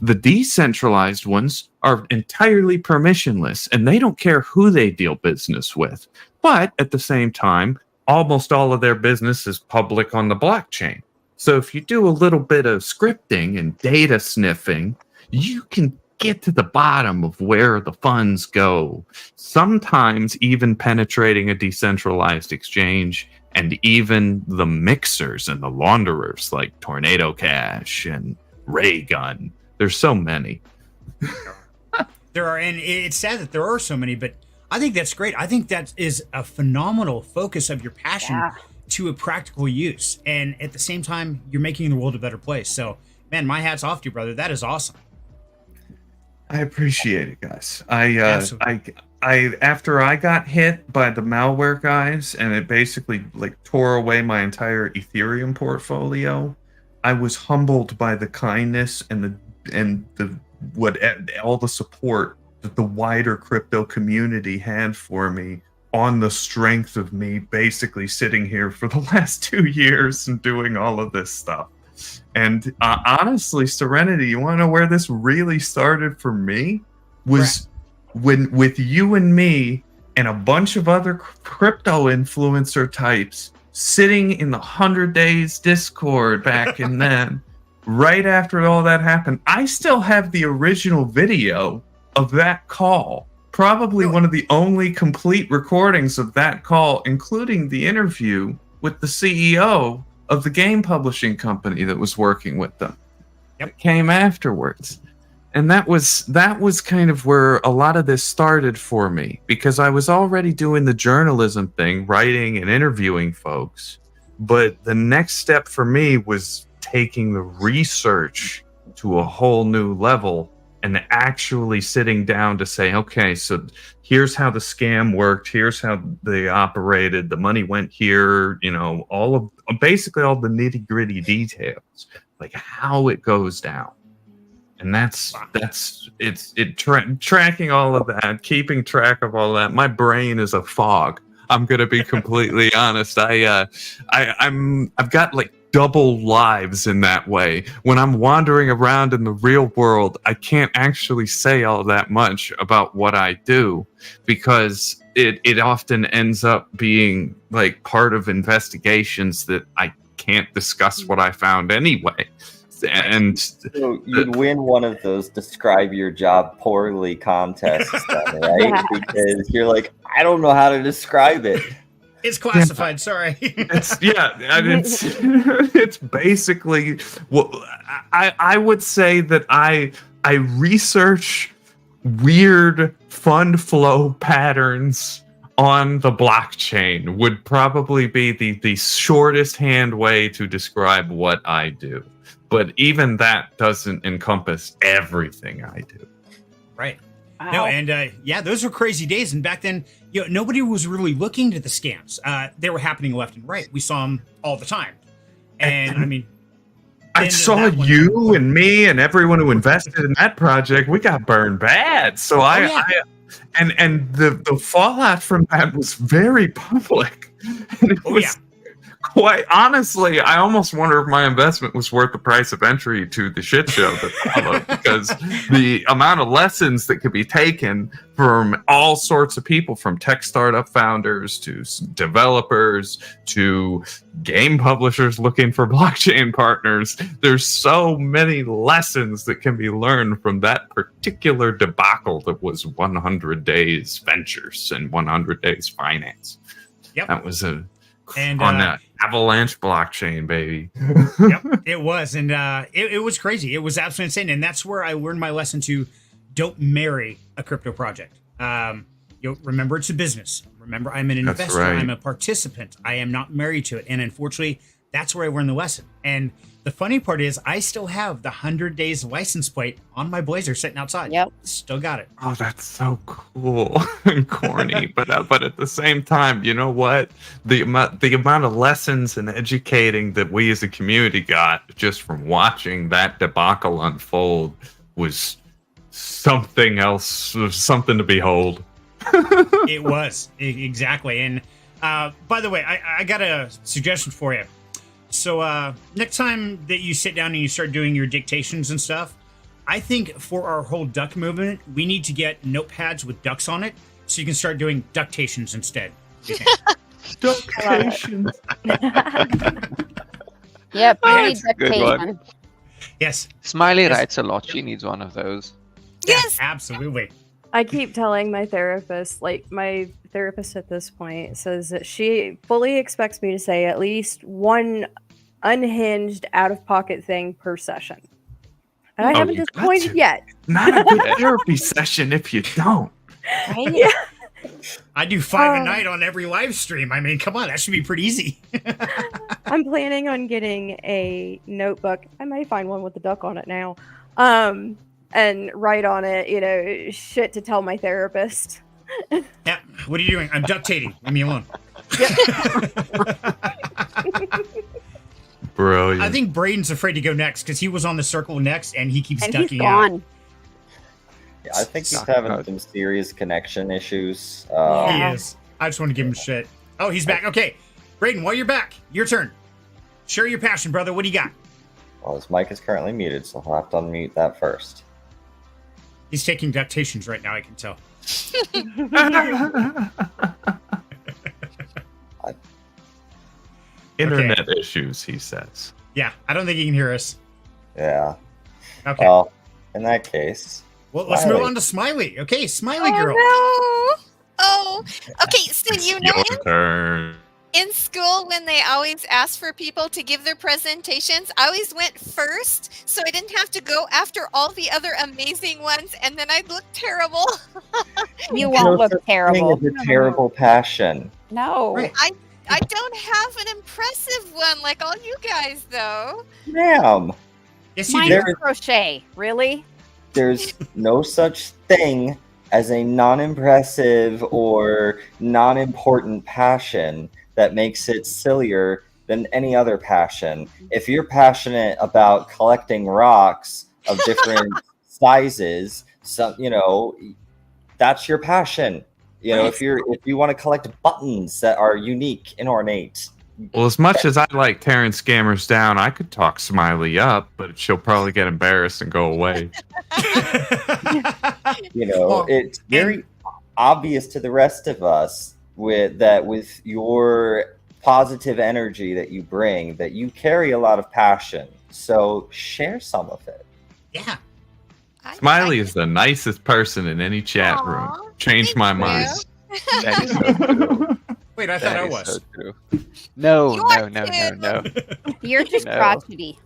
The decentralized ones are entirely permissionless, and they don't care who they deal business with. But at the same time, almost all of their business is public on the blockchain. So if you do a little bit of scripting and data sniffing, you can get to the bottom of where the funds go, sometimes even penetrating a decentralized exchange and even the mixers and the launderers like Tornado Cash and Raygun. There's so many. There are, and it's sad that there are so many, but I think that's great. I think that is a phenomenal focus of your passion to a practical use. And at the same time, you're making the world a better place. So, man, my hat's off to you, brother. That is awesome. I appreciate it, guys. after I got hit by the malware guys and it basically like tore away my entire Ethereum portfolio, I was humbled by the kindness and all the support that the wider crypto community had for me on the strength of me basically sitting here for the last 2 years and doing all of this stuff. And honestly, Serenity, you want to know where this really started for me? Was when with you and me and a bunch of other crypto influencer types sitting in the 100 Days Discord back in then, right after all that happened. I still have the original video of that call. Probably one of the only complete recordings of that call, including the interview with the CEO of the game publishing company that was working with them. It came afterwards. And that was kind of where a lot of this started for me, because I was already doing the journalism thing, writing and interviewing folks. But the next step for me was taking the research to a whole new level and actually sitting down to say, okay, so here's how the scam worked. Here's how they operated. The money went here, basically all the nitty gritty details, like how it goes down. And tracking all of that, keeping track of all that. My brain is a fog. I'm gonna be completely honest. I've got like double lives in that way. When I'm wandering around in the real world, I can't actually say all that much about what I do, because it often ends up being like part of investigations that I can't discuss what I found anyway. And so you'd win one of those describe your job poorly contests, then, right? Yeah. Because you're like, I don't know how to describe it. It's classified. Sorry. It's basically I would say that I research weird fund flow patterns on the blockchain would probably be the shortest hand way to describe what I do. But even that doesn't encompass everything I do. Right. No, and those were crazy days. And back then, nobody was really looking to the scams. They were happening left and right. We saw them all the time. And I mean, I saw you and me and everyone who invested in that project. We got burned bad. So and the fallout from that was very public. And it was quite honestly, I almost wonder if my investment was worth the price of entry to the shit show that followed, because the amount of lessons that could be taken from all sorts of people, from tech startup founders to developers to game publishers looking for blockchain partners. There's so many lessons that can be learned from that particular debacle that was 100 Days Ventures and 100 Days Finance. Yep. That was on that Avalanche blockchain, baby. Yep, it was. And it was crazy. It was absolutely insane. And that's where I learned my lesson to don't marry a crypto project. Remember, it's a business. Remember, I'm an investor. Right. I'm a participant. I am not married to it. And unfortunately, that's where I learned the lesson. And the funny part is I still have the 100 Days license plate on my Blazer sitting outside. Yep. Still got it. Oh, that's so cool and corny. but at the same time, you know what? The amount of lessons and educating that we as a community got just from watching that debacle unfold was something else, something to behold. It was. Exactly. And by the way, I got a suggestion for you. So next time that you sit down and you start doing your dictations and stuff, I think for our whole duck movement, we need to get notepads with ducks on it so you can start doing ductations instead. Ductations. Yep, I need That's a good one. ductation. Yes. Smiley writes a lot. She needs one of those. Yes. Absolutely. I keep telling my therapist, like my therapist at this point says that she fully expects me to say at least one unhinged out-of-pocket thing per session. And I haven't disappointed yet. Not a good therapy session if you don't. Right? Yeah. I do 5 a night on every live stream. I mean, come on, that should be pretty easy. I'm planning on getting a notebook. I may find one with the duck on it now. And write on it, shit to tell my therapist. Yeah. What are you doing? I'm ductating. Leave me alone. Brilliant. I think Braden's afraid to go next because he was on the circle next and he keeps And he's ducking out. gone. Yeah, I think he's Suck having out. some serious connection issues. Yeah. He is. I just want to give him shit. Oh, he's back. Okay. Braden, while you're back, your turn. Share your passion, brother. What do you got? Well, his mic is currently muted, so I'll have to unmute that first. He's taking dictations right now, I can tell. Internet issues, he says. Yeah, I don't think he can hear us. Yeah. Okay. Well, in that case, Well, let's Smiley. move on to Smiley. Okay, Smiley Oh girl. no! Oh, okay. So you know, Your turn. in school when they always ask for people to give their presentations, I always went first, so I didn't have to go after all the other amazing ones, and then I'd look terrible. You no won't look such thing terrible. as a terrible passion. No. Right. I don't have an impressive one like all you guys, though. Ma'am, Yes, you Mine do. is crochet. Really? there's no such thing as a non-impressive or non-important passion that makes it sillier than any other passion. If you're passionate about collecting rocks of different sizes, that's your passion. If you want to collect buttons that are unique and ornate, Well, as much as I like tearing scammers down, I could talk Smiley up, but she'll probably get embarrassed and go away. Well, it's very obvious to the rest of us with your positive energy that you bring, that you carry a lot of passion. So share some of it. Yeah. Smiley is the nicest person in any chat Aw, room. Changed thank my you. mind. That is so true. Wait, I thought That I is was. so true. No, You no, are no, too. no, no. You're just No. crotchety.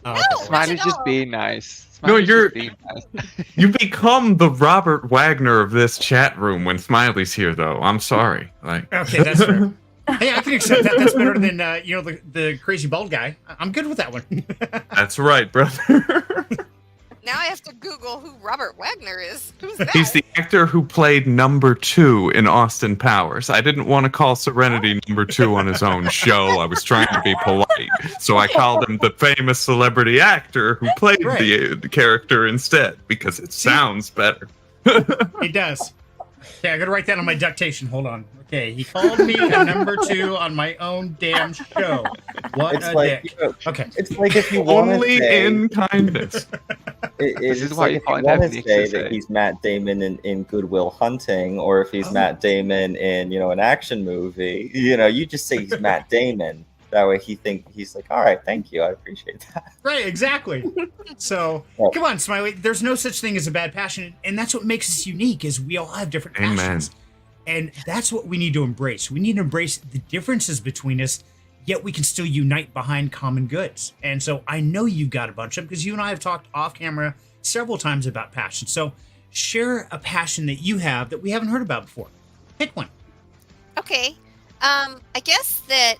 Oh, No. okay. Smiley's at just all. being nice. No, Smiley's you're- just being nice. You become the Robert Wagner of this chat room when Smiley's here, though. I'm sorry. Like, Okay, that's fair. Hey, I can accept that. That's better than the crazy bald guy. I'm good with that one. That's right, brother. Now I have to Google who Robert Wagner is. Who's that? He's the actor who played number 2 in Austin Powers. I didn't want to call Serenity number 2 on his own show. I was trying to be polite. So I called him the famous celebrity actor who played the character instead, because it sounds better. He does. Okay, I gotta write that on my ductation. Hold on. Okay, he called me a number 2 on my own damn show. What It's a like dick. you know, Okay. it's like if you want to Only say, in kindness. This is it's why like you if can't you have want to Nick say to that say. he's Matt Damon in Good Will Hunting, or if he's Oh. Matt Damon in an action movie, you just say he's Matt Damon. That way he's like, all right, thank you, I appreciate that. Right, exactly. So, Well- come on, Smiley. There's no such thing as a bad passion, and that's what makes us unique. Is we all have different Amen. passions, and that's what we need to embrace. We need to embrace the differences between us, yet we can still unite behind common goods. And so, I know you've got a bunch of them because you and I have talked off camera several times about passion. So, share a passion that you have that we haven't heard about before. Pick one. Okay. I guess that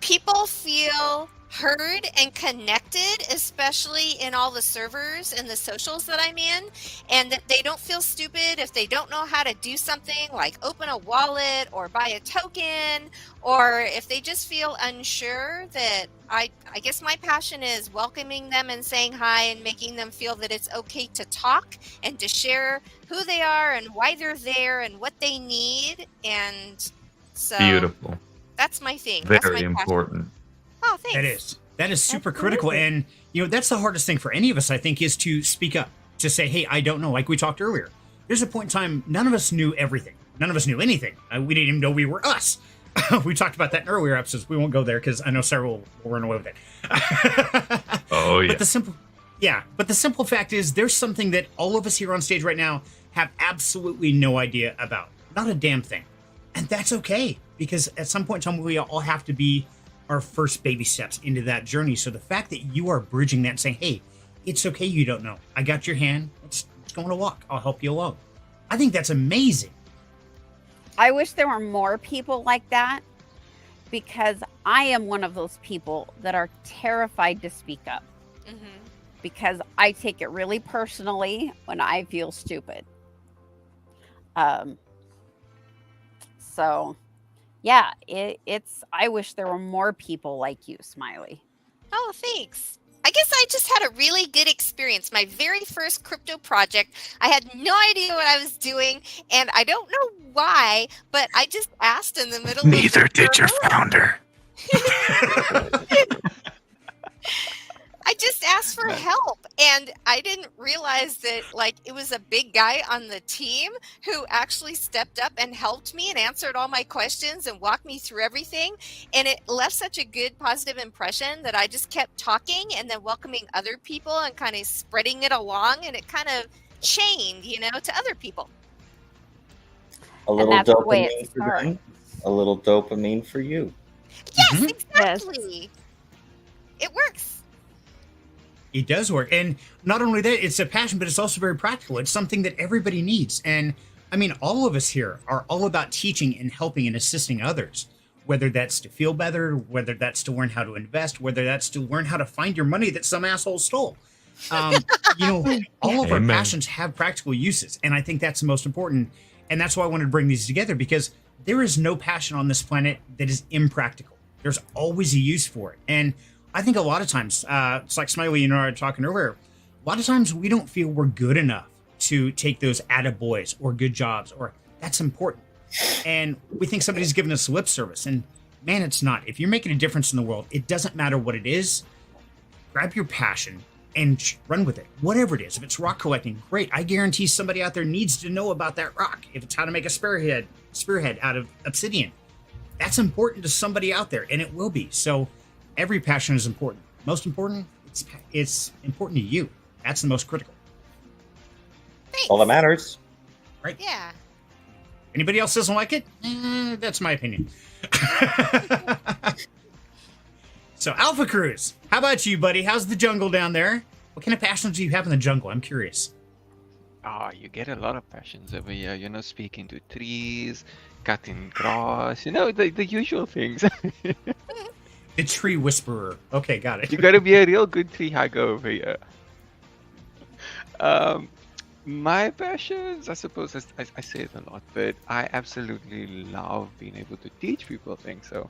people feel heard and connected, especially in all the servers and the socials that I'm in, and that they don't feel stupid if they don't know how to do something like open a wallet or buy a token, or if they just feel unsure. That I guess my passion is welcoming them and saying hi and making them feel that it's okay to talk and to share who they are and why they're there and what they need. And so Beautiful. that's my thing. That's my Very passion. important. Oh, thanks. That is super Absolutely. critical. And, that's the hardest thing for any of us, I think, is to speak up, to say, hey, I don't know. Like we talked earlier, there's a point in time, none of us knew everything. None of us knew anything. We didn't even know we were us. We talked about that in earlier episodes. We won't go there because I know Sarah will run away with it. Oh, yeah. But the simple fact is there's something that all of us here on stage right now have absolutely no idea about. Not a damn thing. And that's okay, because at some point in time, we all have to be our first baby steps into that journey. So the fact that you are bridging that and saying, hey, it's okay, you don't know. I got your hand. Let's go on a walk. I'll help you along. I think that's amazing. I wish there were more people like that, because I am one of those people that are terrified to speak up, Mhm. because I take it really personally when I feel stupid. So, yeah, it's. I wish there were more people like you, Smiley. Oh, thanks. I guess I just had a really good experience. My very first crypto project, I had no idea what I was doing, and I don't know why, but I just asked in the middle of Neither the did your server. founder. I just asked for help, and I didn't realize that like it was a big guy on the team who actually stepped up and helped me and answered all my questions and walked me through everything. And it left such a good positive impression that I just kept talking and then welcoming other people and kind of spreading it along, and it kind of chained, to other people. A little that's the way it dopamine for starts. them, a little dopamine for you. Yes, Mhm. exactly. It works. It does work. And not only that, it's a passion, but it's also very practical. It's something that everybody needs. And I mean, all of us here are all about teaching and helping and assisting others, whether that's to feel better, whether that's to learn how to invest, whether that's to learn how to find your money that some asshole stole. Um, all of our Amen. passions have practical uses. And I think that's the most important. And that's why I wanted to bring these together, because there is no passion on this planet that is impractical. There's always a use for it. And I think a lot of times, it's like Smiley and I were talking earlier, a lot of times we don't feel we're good enough to take those attaboys or good jobs, or that's important. And we think somebody's giving us lip service. And man, it's not. If you're making a difference in the world, it doesn't matter what it is. Grab your passion and run with it. Whatever it is. If it's rock collecting, great. I guarantee somebody out there needs to know about that rock. If it's how to make a spearhead out of obsidian, that's important to somebody out there, and it will be. So every passion is important. Most important, it's important to you. That's the most critical. Thanks. All that matters. Yeah. Anybody else doesn't like it? That's my opinion. So, Alpha Cruz, how about you, buddy? How's the jungle down there? What kind of passions do you have in the jungle? I'm curious. Oh, you get a lot of passions over here, speaking to trees, cutting grass, the usual things. The tree whisperer. Okay, got it. You gotta be a real good tree hugger over here. My passions, I suppose I say it a lot, but I absolutely love being able to teach people things. So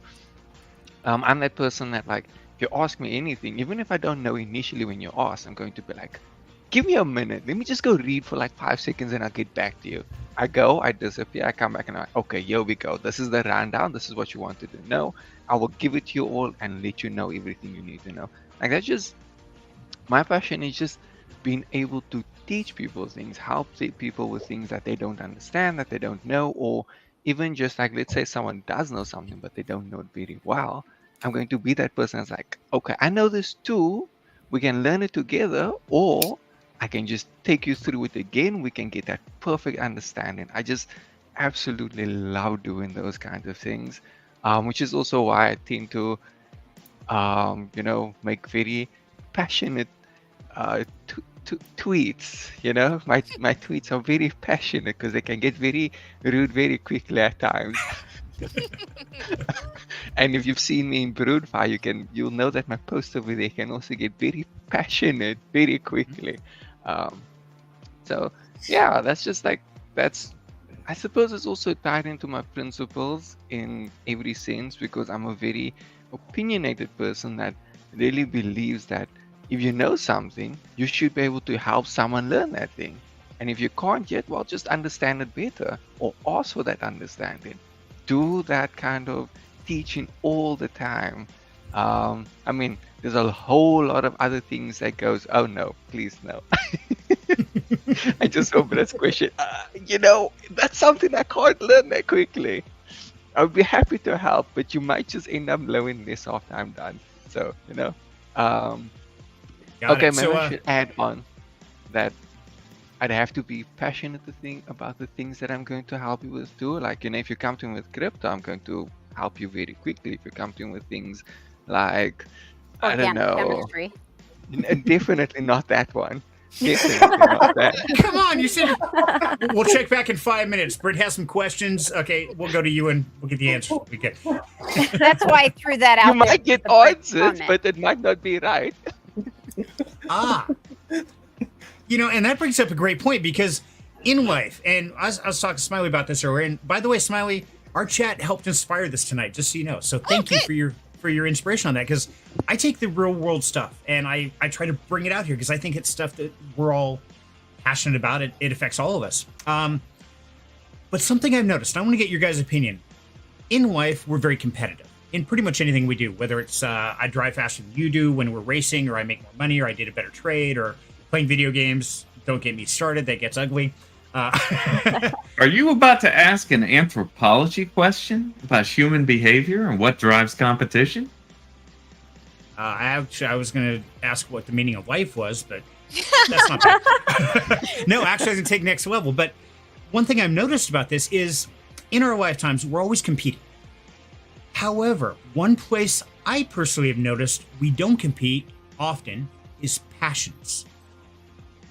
I'm that person that, like, if you ask me anything, even if I don't know initially when you ask, I'm going to be like, give me a minute. Let me just go read for like 5 seconds and I'll get back to you. I go, I disappear, I come back and I'm like, okay, here we go. This is the rundown. This is what you wanted to know. I will give it to you all and let you know everything you need to know. Like, that's just, my passion is just being able to teach people things, help people with things that they don't understand, that they don't know, or even just like, let's say someone does know something, but they don't know it very well. I'm going to be that person that's like, okay, I know this too. We can learn it together, or I can just take you through it again. We can get that perfect understanding. I just absolutely love doing those kinds of things, which is also why I tend to, make very passionate tweets. My tweets are very passionate because they can get very rude very quickly at times. And if you've seen me in Broodfire, you'll know that my posts over there can also get very passionate very quickly. So yeah, that's just like, I suppose it's also tied into my principles in every sense, because I'm a very opinionated person that really believes that if you know something, you should be able to help someone learn that thing. And if you can't yet, well, just understand it better, or ask for that understanding. Do that kind of teaching all the time. I mean, there's a whole lot of other things that goes, oh no, please no. I just hope that's question. That's something I can't learn that quickly. I would be happy to help, but you might just end up blowing this after I'm done. So, Got okay, it. maybe So, I should add on that I'd have to be passionate about the things that I'm going to help you with too. Like, if you come to me with crypto, I'm going to help you very quickly. If you come to me with things like, I don't Organic know, chemistry. definitely not that one. Definitely not that. come on, you said we'll check back in 5 minutes. Britt has some questions. Okay, we'll go to you and we'll get the answers. We get. That's why I threw that out. You there might with get the break answers, comment. but it might not be right. And that brings up a great point, because in life, and I was talking to Smiley about this earlier, and by the way, Smiley, our chat helped inspire this tonight, just so you know. So thank you for your inspiration on that, because I take the real world stuff and I try to bring it out here because I think it's stuff that we're all passionate about. It affects all of us. But something I've noticed, I want to get your guys' opinion. In life, we're very competitive in pretty much anything we do, whether it's I drive faster than you do when we're racing, or I make more money, or I did a better trade, or playing video games. Don't get me started. That gets ugly. Are you about to ask an anthropology question about human behavior and what drives competition? I was going to ask what the meaning of life was, but that's not bad. No, actually, I was going to take next level. But one thing I've noticed about this is in our lifetimes, we're always competing. However, one place I personally have noticed we don't compete often is passions.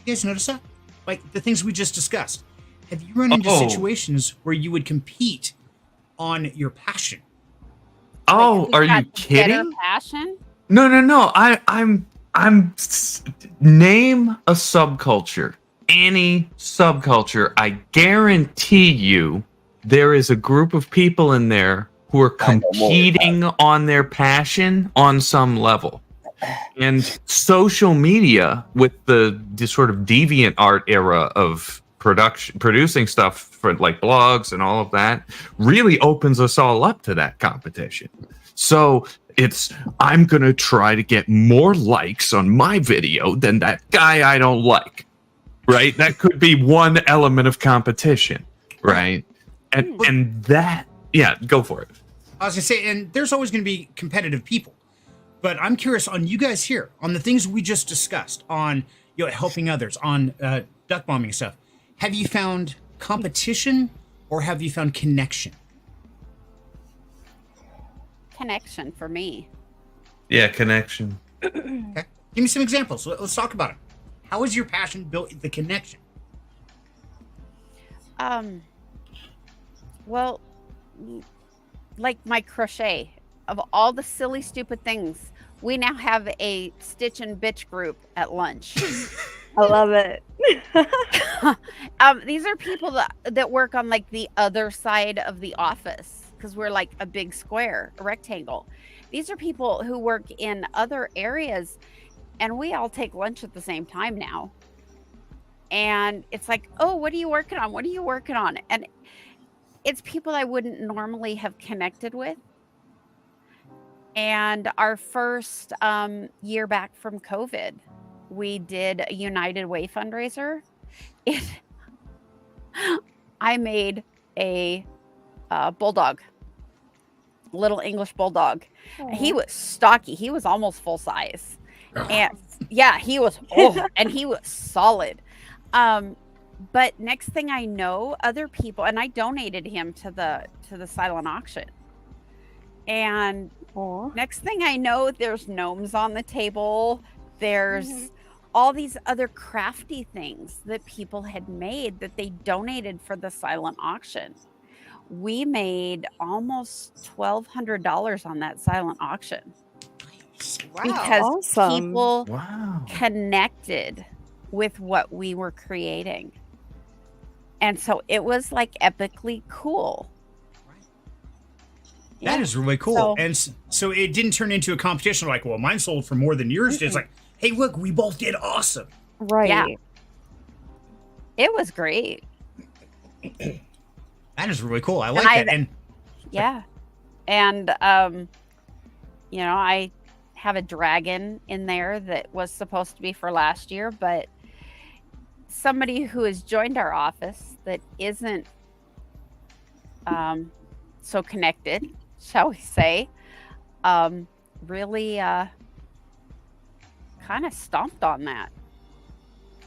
You guys notice that? Like the things we just discussed. Have you run into situations where you would compete on your passion? Oh, Like, are who's you got better kidding? Passion? No. I'm name a subculture. Any subculture, I guarantee you there is a group of people in there who are competing on their passion on some level. And social media, with the sort of deviant art era of producing stuff for like blogs and all of that, really opens us all up to that competition. So I'm going to try to get more likes on my video than that guy I don't like, right? That could be one element of competition, right? And that, yeah, go for it. I was going to say, and there's always going to be competitive people. But I'm curious on you guys here, on the things we just discussed, on helping others, on duck bombing stuff. Have you found competition or have you found connection? Connection for me. Yeah, connection. Okay. Give me some examples. Let's talk about it. How has your passion built the connection? Well, like my crochet. Of all the silly, stupid things, we now have a Stitch and Bitch group at lunch. I love it. These are people that work on like the other side of the office, because we're like a big square, a rectangle. These are people who work in other areas, and we all take lunch at the same time now. And it's like, oh, what are you working on? What are you working on? And it's people I wouldn't normally have connected with. And our first year back from COVID, we did a United Way fundraiser. I made a bulldog, little English bulldog. Aww. He was stocky. He was almost full size. And yeah, he was, and he was solid. But next thing I know, other people, and I donated him to the silent auction. And next thing I know, there's gnomes on the table. There's all these other crafty things that people had made that they donated for the silent auction. We made almost $1,200 on that silent auction. Wow. Because people Wow. connected with what we were creating. And so it was like epically cool. That is really cool. So- And so it didn't turn into a competition like, well, mine sold for more than yours did. It's like, hey, look, we both did awesome. Right. Yeah. It was great. That is really cool. I like I- that. And Yeah. And, I have a dragon in there that was supposed to be for last year, but somebody who has joined our office that isn't so connected, shall we say, really kind of stomped on that.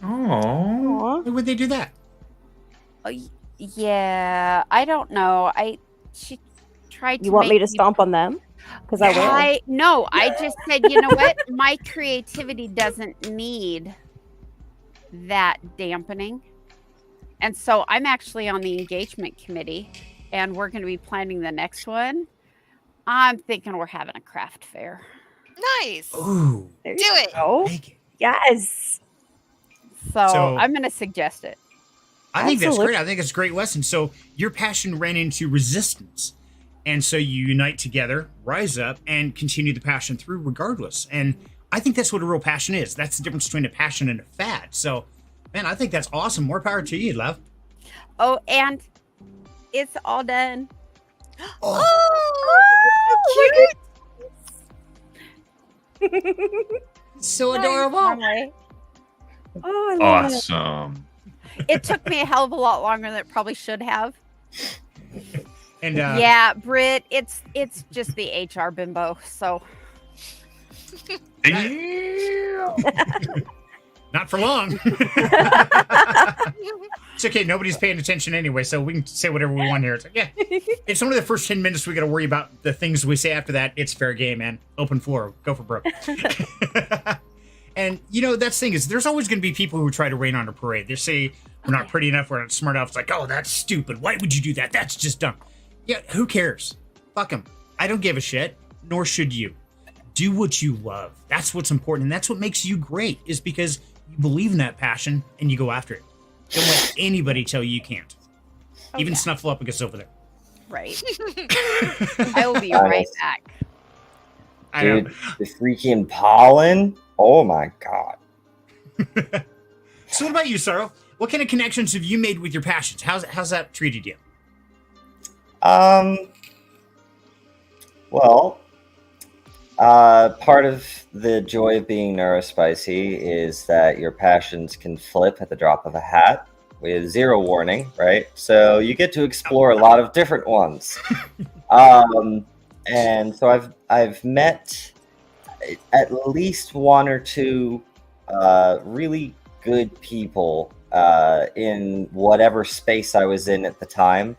Oh. why would they do that? Yeah, I don't know. She tried to You want me make to stomp on them? Because I will. No, I just said, you know what? My creativity doesn't need that dampening. And so I'm actually on the engagement committee, and we're going to be planning the next one. I'm thinking we're having a craft fair. Nice. Ooh. There Do you it. go. Make it. Yes. So So- I'm going to suggest it. I think that's Absolutely. great. I think it's a great lesson. So your passion ran into resistance. And so you unite together, rise up, and continue the passion through regardless. And I think that's what a real passion is. That's the difference between a passion and a fad. So, man, I think that's awesome. More power to you, love. Oh, and it's all done. Oh, so adorable. Finally. Oh, I love it. Awesome. It took me a hell of a lot longer than it probably should have. And Yeah, Britt, it's just the HR bimbo. So not for long. It's okay. Nobody's paying attention anyway, so we can say whatever we want here. It's like, yeah, it's only the first 10 minutes we got to worry about the things we say after that. It's fair game, man. Open floor. Go for broke. And, you know, that's the thing is there's always going to be people who try to rain on a parade. They say we're not pretty enough. We're not smart enough. It's like, oh, that's stupid. Why would you do that? That's just dumb. Yeah, who cares? Fuck them. I don't give a shit, nor should you. Do what you love. That's what's important. And that's what makes you great is because you believe in that passion and you go after it. Don't let anybody tell you can't. Even Snuffleupagus over there. right. I will be right back. I know. Dude, the freaking pollen. Oh my god. So what about you, Sorrow? What kind of connections have you made with your passions? How's that treated you? Well, part of the joy of being neurospicy is that your passions can flip at the drop of a hat with zero warning, right? So you get to explore a lot of different ones. And so I've met at least one or two really good people in whatever space I was in at the time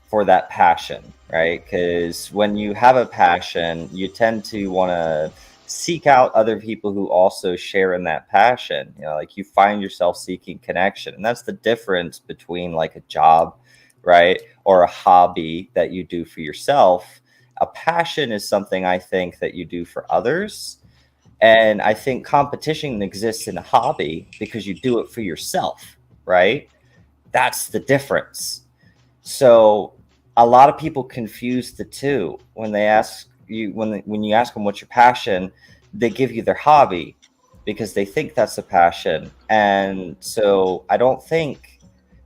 for that passion, right? Because when you have a passion, you tend to want to seek out other people who also share in that passion. You know, like you find yourself seeking connection. And that's the difference between like a job, right? Or a hobby that you do for yourself. A passion is something I think that you do for others. And I think competition exists in a hobby because you do it for yourself, right? That's the difference. So a lot of people confuse the two when they ask you, when you ask them what's your passion, they give you their hobby because they think that's a passion. And so I don't think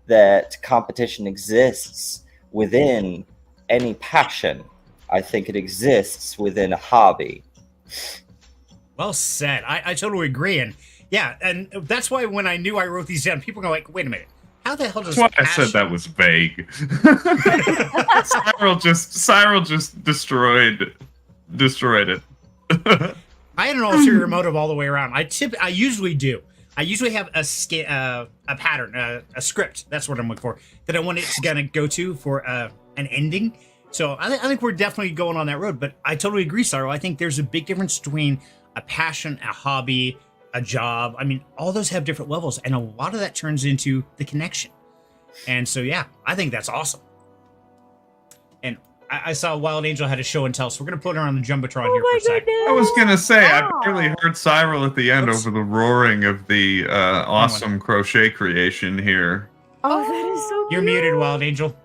that competition exists within any passion. I think it exists within a hobby. Well said. I totally agree. And yeah, and that's why when I knew I wrote these down, people go like, wait a minute. How the hell does That's why I passion... said that was vague. Cyril just destroyed it. I had an ulterior motive all the way around. I usually do. I usually have a pattern, a script. That's what I'm looking for. That I want it to kind of go to for an ending. So I think we're definitely going on that road. But I totally agree, Cyril. I think there's a big difference between a passion, a hobby, a job. I mean, all those have different levels, and a lot of that turns into the connection. And so, yeah, I think that's awesome. And I saw Wild Angel had a show and tell, so we're gonna put her on the jumbotron here for a sec. I was gonna say, I Wow. barely heard Cyril at the end Oops. over the roaring of the awesome crochet creation here. Oh, that is so You're cute. muted, Wild Angel.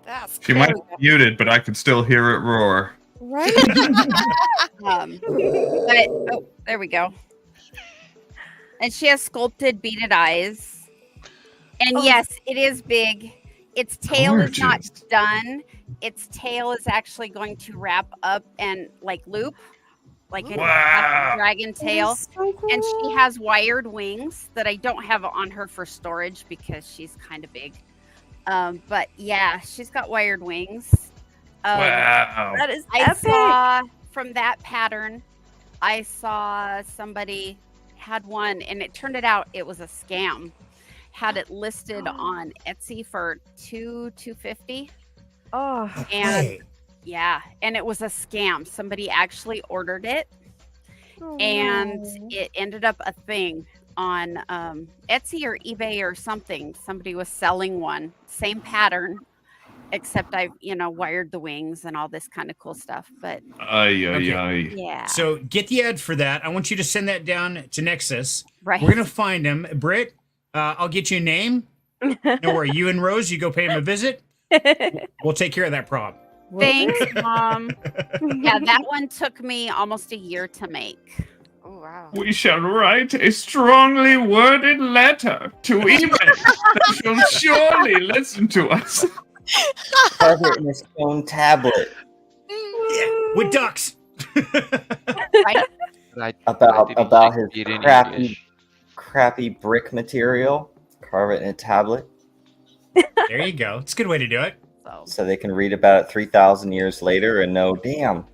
That's She cool. might be muted, but I could still hear it roar. Right? But oh, there we go. And she has sculpted beaded eyes. And Oh. yes, it is big. Its tail is not Gorgeous. done. Its tail is actually going to wrap up and like loop, like a Wow. dragon tail. That is so cool. And she has wired wings that I don't have on her for storage because she's kind of big. But yeah, she's got wired wings. Wow. That is I epic. saw from that pattern, I saw somebody had one and it turned out it was a scam. Had it listed on Etsy for $250. Oh, And Hey, yeah, and it was a scam. Somebody actually ordered it and no. it ended up a thing on Etsy or eBay or something. Somebody was selling one, same pattern, except I've, wired the wings and all this kind of cool stuff. But Ay. yeah. So get the ad for that. I want you to send that down to Nexus. Right. We're gonna find him. Britt, I'll get you a name. Don't worry. You and Rose, you go pay him a visit. We'll take care of that problem. Thanks, Mom. Yeah, that one took me almost a year to make. Oh, wow. We shall write a strongly worded letter to eBay that shall surely listen to us. Carve it in his own tablet. Yeah, with ducks. Right? About his Speak in crappy English. crappy brick material. Carve it in a tablet There you go. It's a good way to do it. so they can read about it 3,000 years later and know, damn,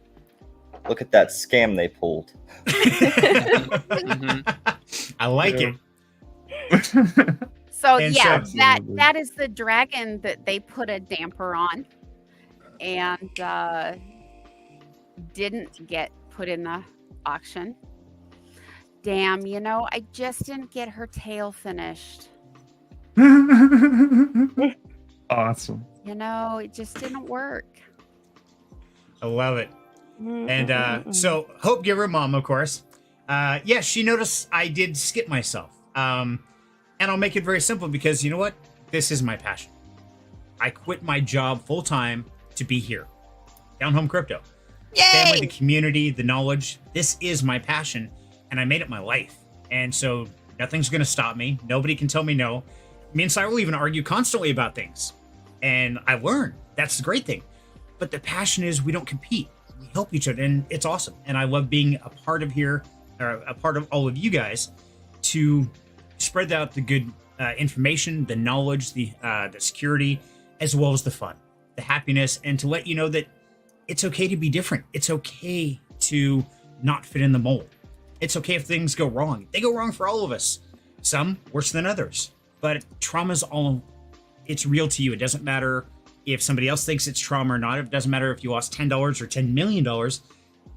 look at that scam they pulled. I like it. So And yeah, so- that is the dragon that they put a damper on, and didn't get put in the auction. Damn, I just didn't get her tail finished. Awesome. It just didn't work. I love it. And so Hope Giver Mom, of course. Yeah, she noticed I did skip myself. And I'll make it very simple because you know what? This is my passion. I quit my job full time to be here. Down Home Crypto. Family, the Yay! community, the knowledge. This is my passion, and I made it my life. And so nothing's going to stop me. Nobody can tell me no. Me and Cy will even argue constantly about things. And I learn. That's the great thing. But the passion is we don't compete. We help each other, and it's awesome. And I love being a part of here, or a part of all of you guys, to spread out the good information, the knowledge, the security, as well as the fun, the happiness, and to let you know that it's okay to be different. It's okay to not fit in the mold. It's okay if things go wrong. They go wrong for all of us. Some worse than others. But trauma's it's real to you. It doesn't matter if somebody else thinks it's trauma or not. It doesn't matter if you lost $10 or $10 million.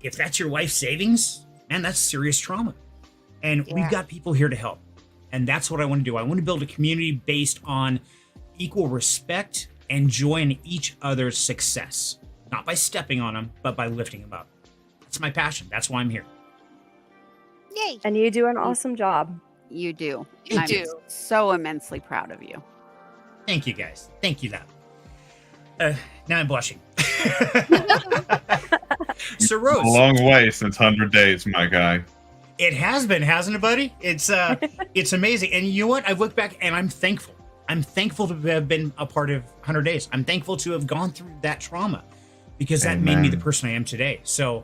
If that's your life savings, man, that's serious trauma. And we've got people here to help. And that's what I want to do. I want to build a community based on equal respect and joy in each other's success. Not by stepping on them, but by lifting them up. That's my passion. That's why I'm here. Yay! And you do an awesome job. You do. You I'm do. so immensely proud of you. Thank you, guys. Thank you, that. Now I'm blushing. So, Rose. A long way since 100 days, my guy. It has been, hasn't it, buddy? It's amazing. And you know what? I've looked back and I'm thankful. I'm thankful to have been a part of 100 Days. I'm thankful to have gone through that trauma because that made me the person I am today. So,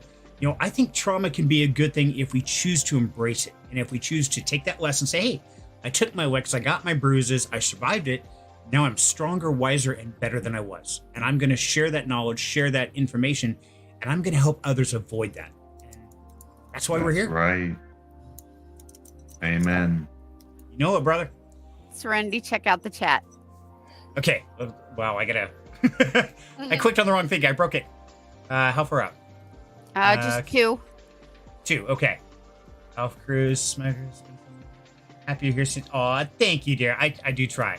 I think trauma can be a good thing if we choose to embrace it. And if we choose to take that lesson and say, hey, I took my licks, I got my bruises, I survived it. Now I'm stronger, wiser, and better than I was. And I'm going to share that knowledge, share that information, and I'm going to help others avoid that. And that's why we're here. Right. Amen. You know what, brother? Serenity, check out the chat. Okay. Wow, I gotta. I clicked on the wrong thing. I broke it. How far up? Just 2. 2. Okay. Elf Cruise, Smokers. Happy you're here. Aw, thank you, dear. I do try.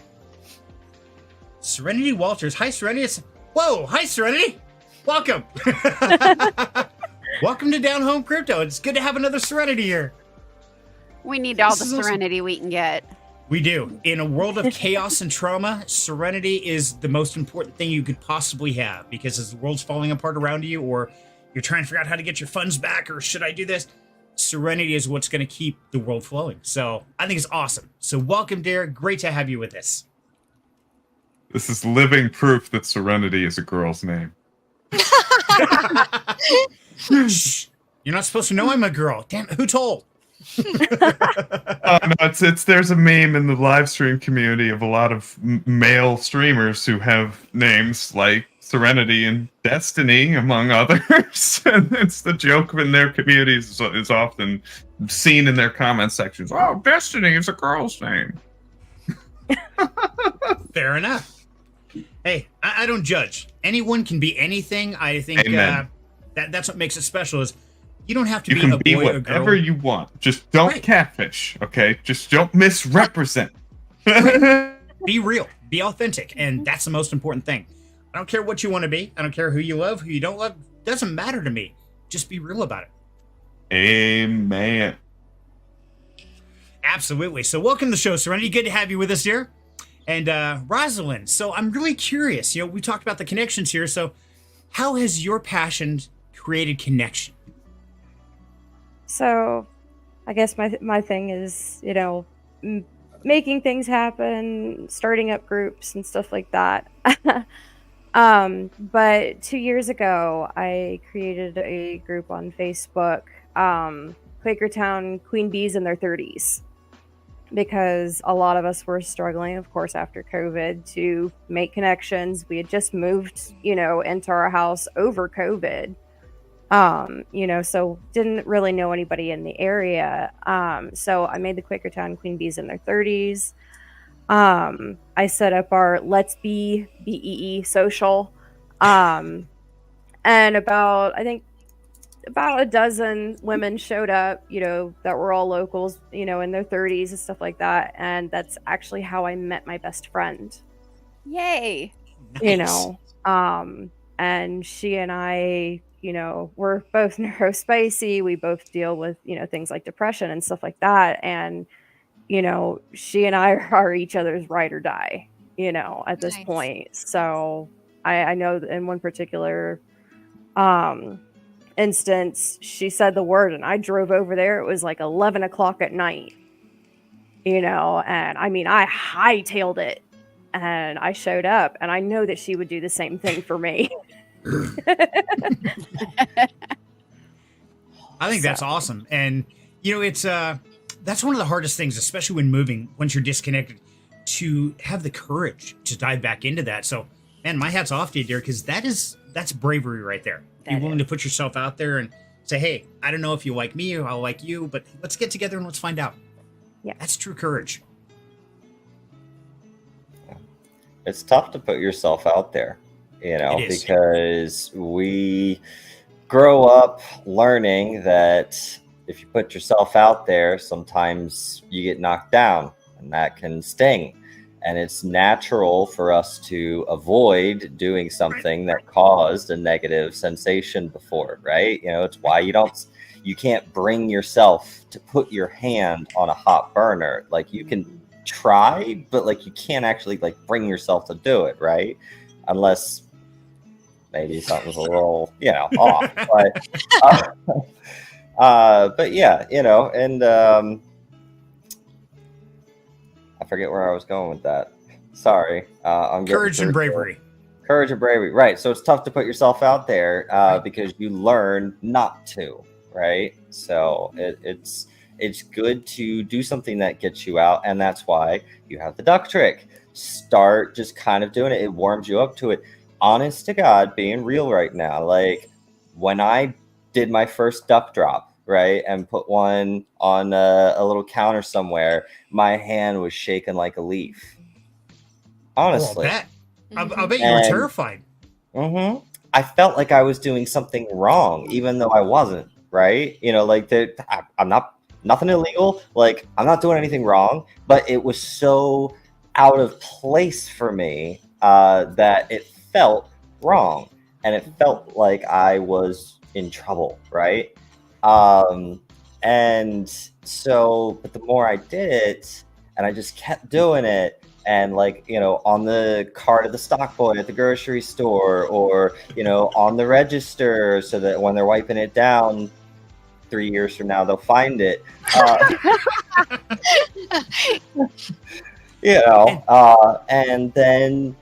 Serenity Walters. Hi, Serenity. Whoa, hi, Serenity. Welcome. Welcome to Down Home Crypto. It's good to have another Serenity here. We need all the This is awesome. serenity we can get. We do. In a world of chaos and trauma, serenity is the most important thing you could possibly have, because as the world's falling apart around you, or you're trying to figure out how to get your funds back, or should I do this? Serenity is what's going to keep the world flowing. So I think it's awesome. So welcome, Derek. Great to have you with us. This is living proof that Serenity is a girl's name. Shh. You're not supposed to know I'm a girl. Damn, who told? Oh, no, it's there's a meme in the live stream community of a lot of male streamers who have names like Serenity and Destiny, among others. And it's the joke in their communities is often seen in their comment sections. Oh, Destiny is a girl's name. Fair enough. Hey, I don't judge. Anyone can be anything. I think Amen. That's what makes it special. Is you don't have to You be a can be boy or girl. whatever you want. Just don't Right. catfish, okay? Just don't misrepresent. Be real. Be authentic, and that's the most important thing. I don't care what you want to be. I don't care who you love, who you don't love. Doesn't matter to me. Just be real about it. Amen. Absolutely. So welcome to the show, Serenity. Good to have you with us here. And Rosalind, so I'm really curious. We talked about the connections here. So how has your passion created connection? So, I guess my thing is, making things happen, starting up groups and stuff like that. But 2 years ago, I created a group on Facebook, Quakertown Queen Bees in their 30s, because a lot of us were struggling, of course, after COVID to make connections. We had just moved, into our house over COVID. So didn't really know anybody in the area. So I made the Quakertown Queen Bees in their 30s. I set up our Let's Be BEE social. And about a dozen women showed up, that were all locals, in their 30s and stuff like that. And that's actually how I met my best friend. Yay. Nice. And she and I, we're both neurospicy. We both deal with, things like depression and stuff like that. And, she and I are each other's ride or die, at this Nice. point. So I know that in one particular instance, she said the word and I drove over there. It was like 11 o'clock at night, and I mean, I hightailed it and I showed up, and I know that she would do the same thing for me. I think that's awesome. And, it's that's one of the hardest things, especially when moving, once you're disconnected, to have the courage to dive back into that. So, man, my hat's off to you, dear, because that's bravery right there. You're willing to put yourself out there and say, hey, I don't know if you like me or I'll like you, but let's get together and let's find out. Yeah. That's true courage. It's tough to put yourself out there, It is. because we grow up learning that if you put yourself out there, sometimes you get knocked down, and that can sting. And it's natural for us to avoid doing something that caused a negative sensation before, right? It's why you can't bring yourself to put your hand on a hot burner. Like, you can try, but like, you can't actually like bring yourself to do it, right? Unless maybe something's a little, off. But yeah, and I forget where I was going with that. Sorry. I'm getting Courage and bravery. Courage and bravery, right? So it's tough to put yourself out there because you learn not to, right? So it's good to do something that gets you out, and that's why you have the duck trick. Start just kind of doing it. It warms you up to it. Honest to God, being real right now, like when I did my first duck drop, right, and put one on a little counter somewhere, my hand was shaking like a leaf. Honestly. I'll bet you were terrified. Mm-hmm. I felt like I was doing something wrong, even though I wasn't, right? I'm not, nothing illegal. Like, I'm not doing anything wrong, but it was so out of place for me that it felt wrong. And it felt like I was in trouble, right? And so, but the more I did it, and I just kept doing it, and like, on the cart of the stock boy at the grocery store, or, on the register, so that when they're wiping it down 3 years from now, they'll find it. And then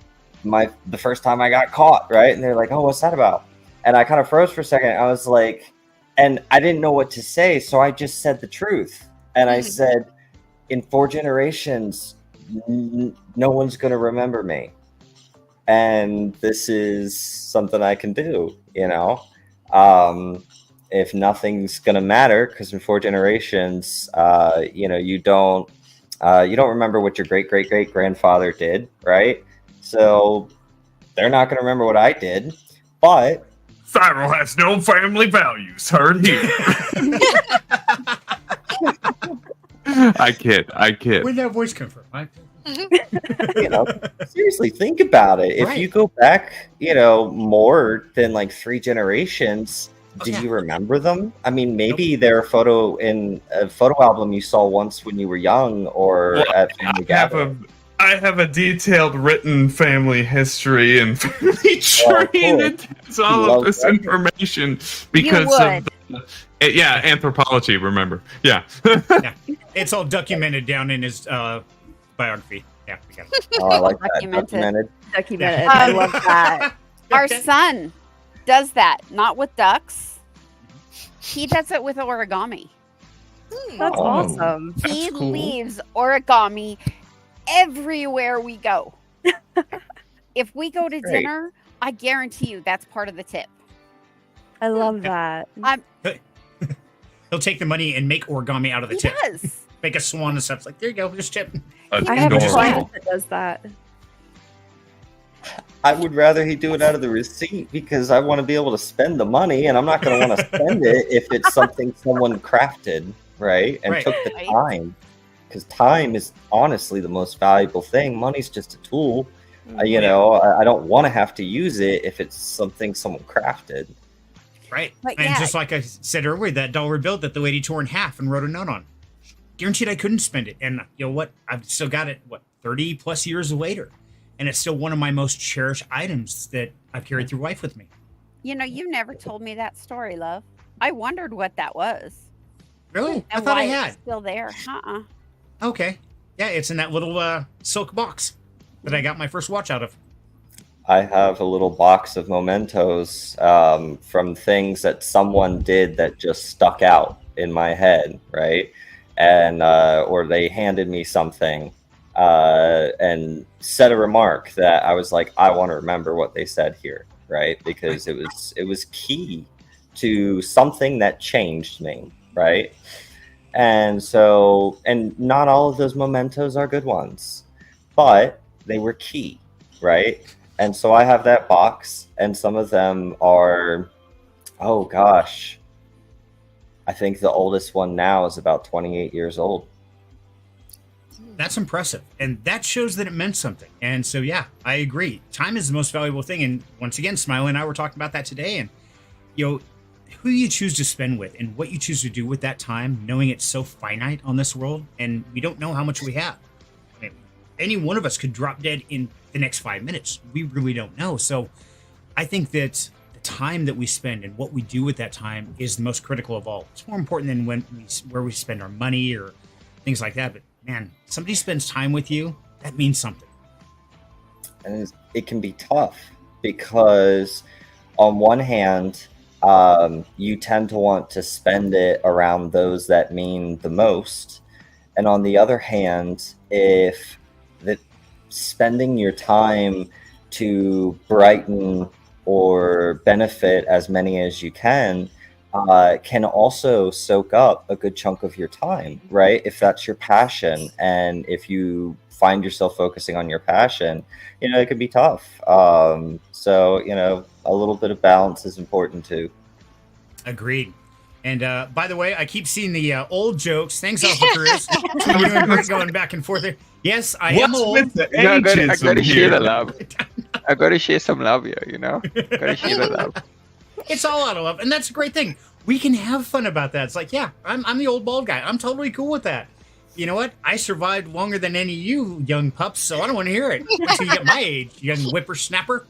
the first time I got caught, right? And they're like, oh, what's that about? And I kind of froze for a second. I was like, and I didn't know what to say. So I just said the truth. And I said, in 4 generations, no one's going to remember me. And this is something I can do, if nothing's going to matter, because in 4 generations, you don't remember what your great grandfather did, right? So they're not going to remember what I did, but Cyril has no family values. Heard here. I kid. Where'd that voice come from? You know, seriously, think about it. If Right. you go back, you know, more than like 3 generations, do yeah. you remember them? I mean, maybe they're a photo in a photo album you saw once when you were young or Well, at family gathering. I have a detailed written family history and family tree Oh, cool. that has all Love of this that. information because would. of yeah, anthropology, remember. Yeah. It's all documented down in his biography. Yeah, we got it. Oh, I like that. Documented. Documented. I love that. Our son does that, not with ducks. He does it with origami. That's Oh. awesome. He That's cool. leaves origami everywhere we go. If we go to Great. dinner, I guarantee you that's part of the tip. I love that. He'll take the money and make origami out of the He tip. does. Make a swan and stuff. It's like, there you go, here's tip. I have a Adorable. client that does that. I would rather he do it out of the receipt because I want to be able to spend the money, and I'm not going to want to spend it if it's something someone crafted, right? And Right. took the Right. time. Because time is honestly the most valuable thing. Money's just a tool. You know, I don't want to have to use it if it's something someone crafted. Right. But and yeah. just like I said earlier, that dollar bill that the lady tore in half and wrote a note on. Guaranteed I couldn't spend it. And you know what? I've still got it, 30 plus years later. And it's still one of my most cherished items that I've carried through life with me. You know, you never told me that story, love. I wondered what that was. Really? I And thought I why had. it's still there. Okay. Yeah, it's in that little silk box that I got my first watch out of. I have a little box of mementos from things that someone did that just stuck out in my head, right? And or they handed me something and said a remark that I was like, I want to remember what they said here, right? Because it was key to something that changed me, right? And so, and not all of those mementos are good ones, but they were key, right? And so I have that box, and some of them are, oh gosh, I think the oldest one now is about 28 years old. That's impressive. And that shows that it meant something. And so, yeah, I agree. Time is the most valuable thing. And once again, Smiley and I were talking about that today. And, you know, who you choose to spend with and what you choose to do with that time, knowing it's so finite on this world, and we don't know how much we have. I mean, any one of us could drop dead in the next 5 minutes. We really don't know. So I think that the time that we spend and what we do with that time is the most critical of all. It's more important than where we spend our money or things like that. But man, somebody spends time with you, that means something. And it can be tough because on one hand, you tend to want to spend it around those that mean the most. And on the other hand, if that spending your time to brighten or benefit as many as you can also soak up a good chunk of your time, right? If that's your passion, and if you find yourself focusing on your passion, you know, it can be tough. So, you know, a little bit of balance is important too. Agreed. And by the way, I keep seeing the old jokes. Thanks, Alpha Chris. We're doing great going back and forth there. Yes, I am What's old. with the No, I gotta ageism share here? the love. I gotta share some love here, you know? Gotta share the love. It's all out of love, and that's a great thing. We can have fun about that. It's like, yeah, I'm the old bald guy. I'm totally cool with that. You know what? I survived longer than any of you young pups, so I don't want to hear it until you get my age, you young whippersnapper.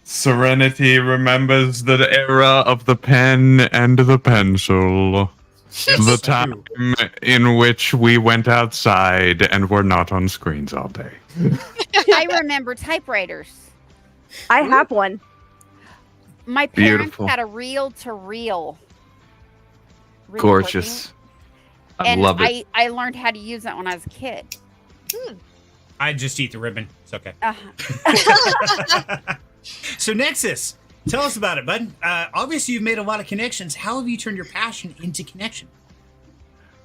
Serenity remembers the era of the pen and the pencil. The time in which we went outside and were not on screens all day. I remember typewriters. I have one. My parents Beautiful. had a reel-to-reel. Gorgeous. I And love it. I learned how to use it when I was a kid. I just eat the ribbon. It's okay. Uh-huh. So Nexus, tell us about it, bud. Obviously, you've made a lot of connections. How have you turned your passion into connection?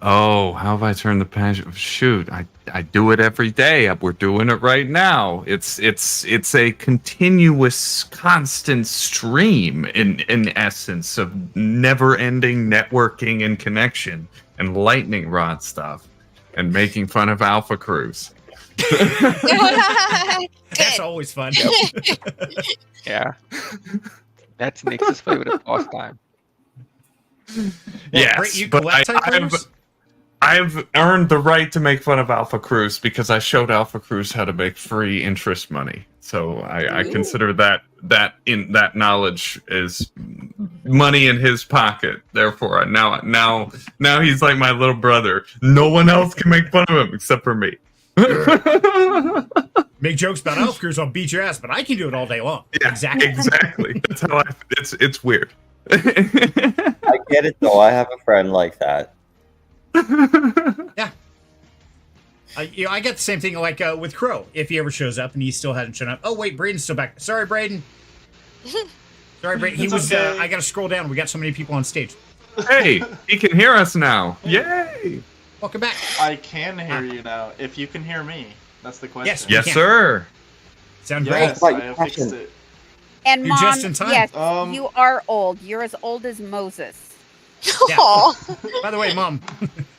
Oh, how have I turned the passion? Shoot, I do it every day. We're doing it right now. It's a continuous, constant stream in essence of never-ending networking and connection and lightning rod stuff. and making fun of Alpha Cruise. That's always fun. Yeah. That's Nix's favorite pastime. Yes, Brett, you but collect typewriters? I've earned the right to make fun of Alpha Cruz because I showed Alpha Cruz how to make free interest money. So I consider that knowledge is money in his pocket. Therefore, now he's like my little brother. No one else can make fun of him except for me. Make jokes about Alpha Cruise, I'll beat your ass, but I can do it all day long. Yeah, Exactly. That's how it's weird. I get it though. I have a friend like that. Yeah. I get the same thing like with Crow. If he ever shows up and he still hasn't shown up. Oh, wait, Braden's still back. Sorry, Braden. Sorry, Braden. He was. Okay. I got to scroll down. We got so many people on stage. Hey, he can hear us now. Yay! Welcome back. I can hear you now. If you can hear me, that's the question. Yes, Yes, can. sir. Sound Yes, Like I have fixed passion. it. And You're Mom, just in time. yes, Um, you are old. You're as old as Moses. Yeah. By the way, Mom,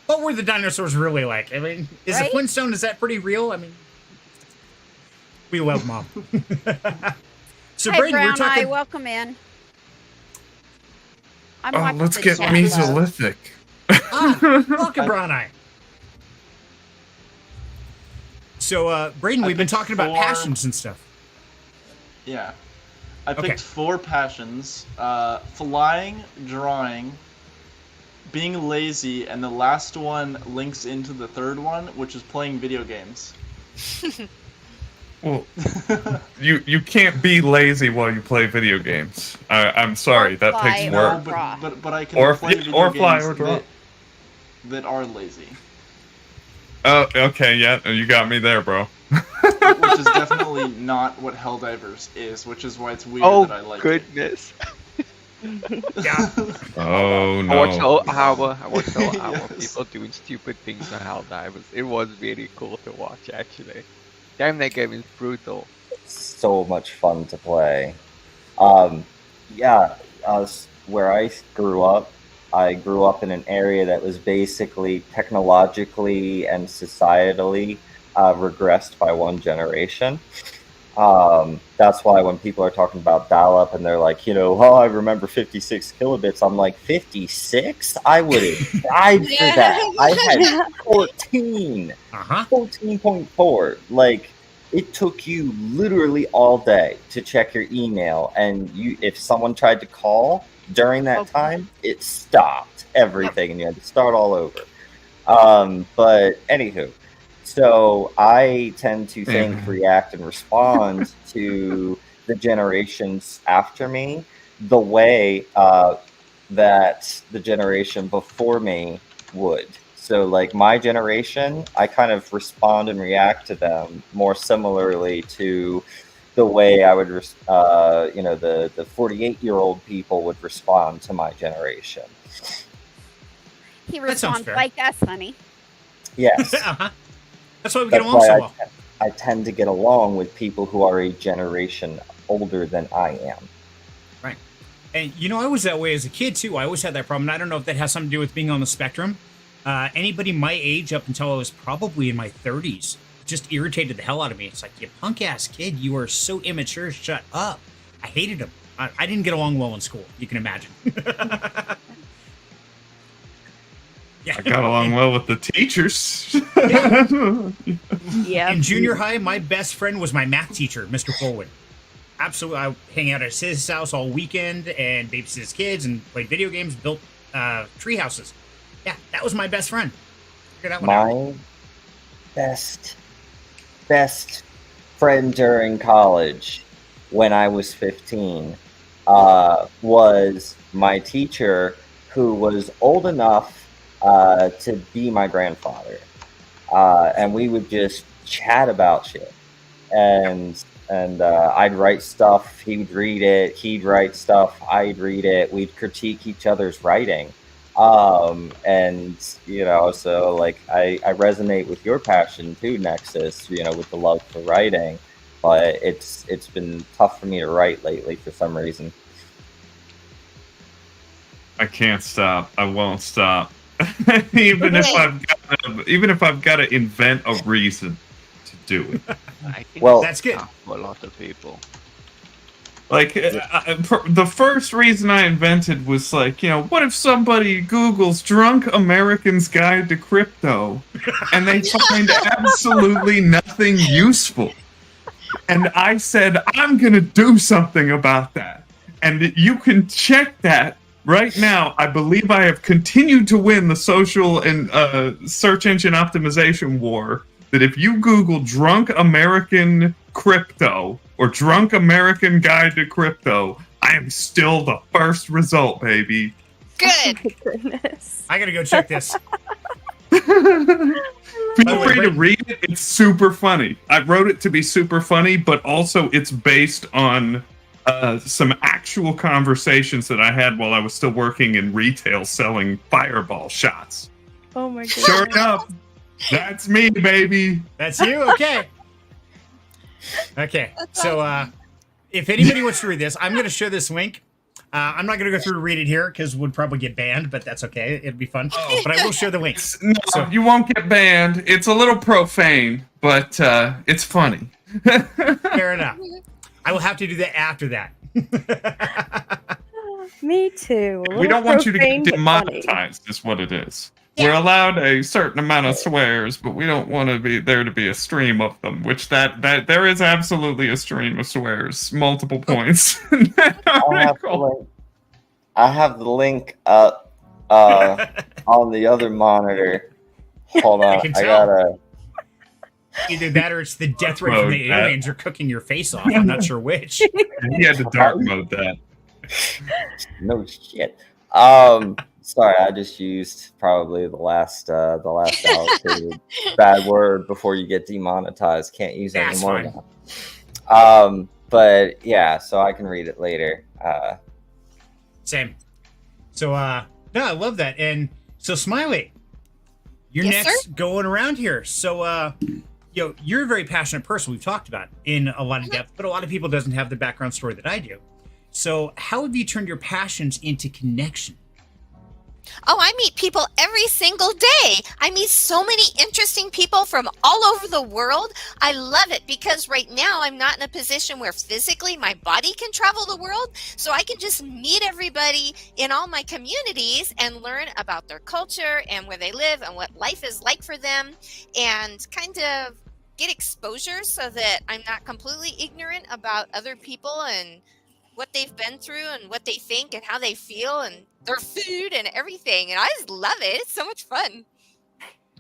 what were the dinosaurs really like? I mean, is Right? the Flintstone, is that pretty real? I mean, we love Mom. So, Hi, Braden, Brown we're talking. Eye. Welcome in. I'm Oh, watching let's the get chat. Mesolithic. Welcome, Brown Eye. So, Braden, I we've been picked talking about 4 passions and stuff. Yeah. I Okay. picked 4 passions: flying, drawing, being lazy, and the last one links into the third one, which is playing video games. Well, you can't be lazy while you play video games. I'm sorry, Or that fly takes or work. draw. but I can Or- play video or fly games or draw. that are lazy, Oh, okay, yeah, you got me there, bro. which is definitely not what Helldivers is, which is why it's weird Oh, that I like goodness. Yeah. Oh I watched no. I watched all hour people doing stupid things on Helldivers. It was really cool to watch, actually. Damn, that game is brutal. So much fun to play. Where I grew up in an area that was basically technologically and societally regressed by one generation. That's why when people are talking about dial-up and they're like, I remember 56 kilobits, I'm like, 56? I would have died for that. I had 14. Uh-huh. 14.4. Like, it took you literally all day to check your email, and if someone tried to call during that time, it stopped everything, and you had to start all over. But anywho, so I tend to think, react, and respond to the generations after me the way that the generation before me would. So, like, my generation, I kind of respond and react to them more similarly to the way I would, the 48-year-old people would respond to my generation. He That sounds responds fair. like us, honey. Yes. Uh-huh. That's why we get That's along why so well. I tend to get along with people who are a generation older than I am. Right. And, I was that way as a kid, too. I always had that problem. I don't know if that has something to do with being on the spectrum. Anybody my age up until I was probably in my 30s just irritated the hell out of me. It's like, you punk-ass kid, you are so immature, shut up. I hated them. I didn't get along well in school, you can imagine. Yeah. I got along well with the teachers. Yeah. In junior high, my best friend was my math teacher, Mr. Forward. Absolutely. I hang out at his house all weekend and babysit his kids and played video games, built tree houses. Yeah, that was my best friend. Figure that one out. My best friend during college when I was 15 was my teacher, who was old enough to be my grandfather. And we would just chat about shit. And I'd write stuff, he would read it, he'd write stuff, I'd read it, we'd critique each other's writing. So like I resonate with your passion too, Nexus, with the love for writing, but it's been tough for me to write lately for some reason. I can't stop. I won't stop. even if I've got to invent a reason to do it. I think Well- That's good. for a lot of people. Like, the first reason I invented was like, what if somebody Googles Drunk American's Guide to Crypto and they find absolutely nothing useful? And I said, I'm going to do something about that. And you can check that right now. I believe I have continued to win the social and search engine optimization war. That if you Google Drunk American Crypto or Drunk American Guide to Crypto, I am still the first result, baby. Good. Goodness. I gotta go check this. Feel free to read it. It's super funny. I wrote it to be super funny, but also it's based on some actual conversations that I had while I was still working in retail selling fireball shots. Oh my god. Sure enough, that's me, baby. That's you? Okay. Okay. So if anybody wants to read this, I'm going to show this link. I'm not going to go through and read it here because we'd probably get banned, but that's okay. It'd be fun. But I will show the link. No, So- you won't get banned. It's a little profane, but it's funny. Fair enough. I will have to do that after that. Me too. A We don't little want you to profane, get but funny. demonetized, is what it is. We're allowed a certain amount of swears, but we don't want to be there to be a stream of them. Which that there is absolutely a stream of swears, multiple points. I have the link up on the other monitor. Hold on, can I tell. gotta. Either that or it's the death ray from the aliens are cooking your face off. I'm not sure which. He had to dark mode that. No shit. Sorry, I just used probably the last allocated bad word before you get demonetized. Can't use it That's anymore now. But yeah, so I can read it later. Same. So no, I love that. And so Smiley, you're Yes, next going around here. So you're a very passionate person. We've talked about in a lot of depth, but a lot of people doesn't have the background story that I do. So how have you turned your passions into connection? Oh, I meet people every single day. I meet so many interesting people from all over the world. I love it because right now I'm not in a position where physically my body can travel the world. So I can just meet everybody in all my communities and learn about their culture and where they live and what life is like for them and kind of get exposure so that I'm not completely ignorant about other people and what they've been through and what they think and how they feel and their food and everything. And I just love it. It's so much fun.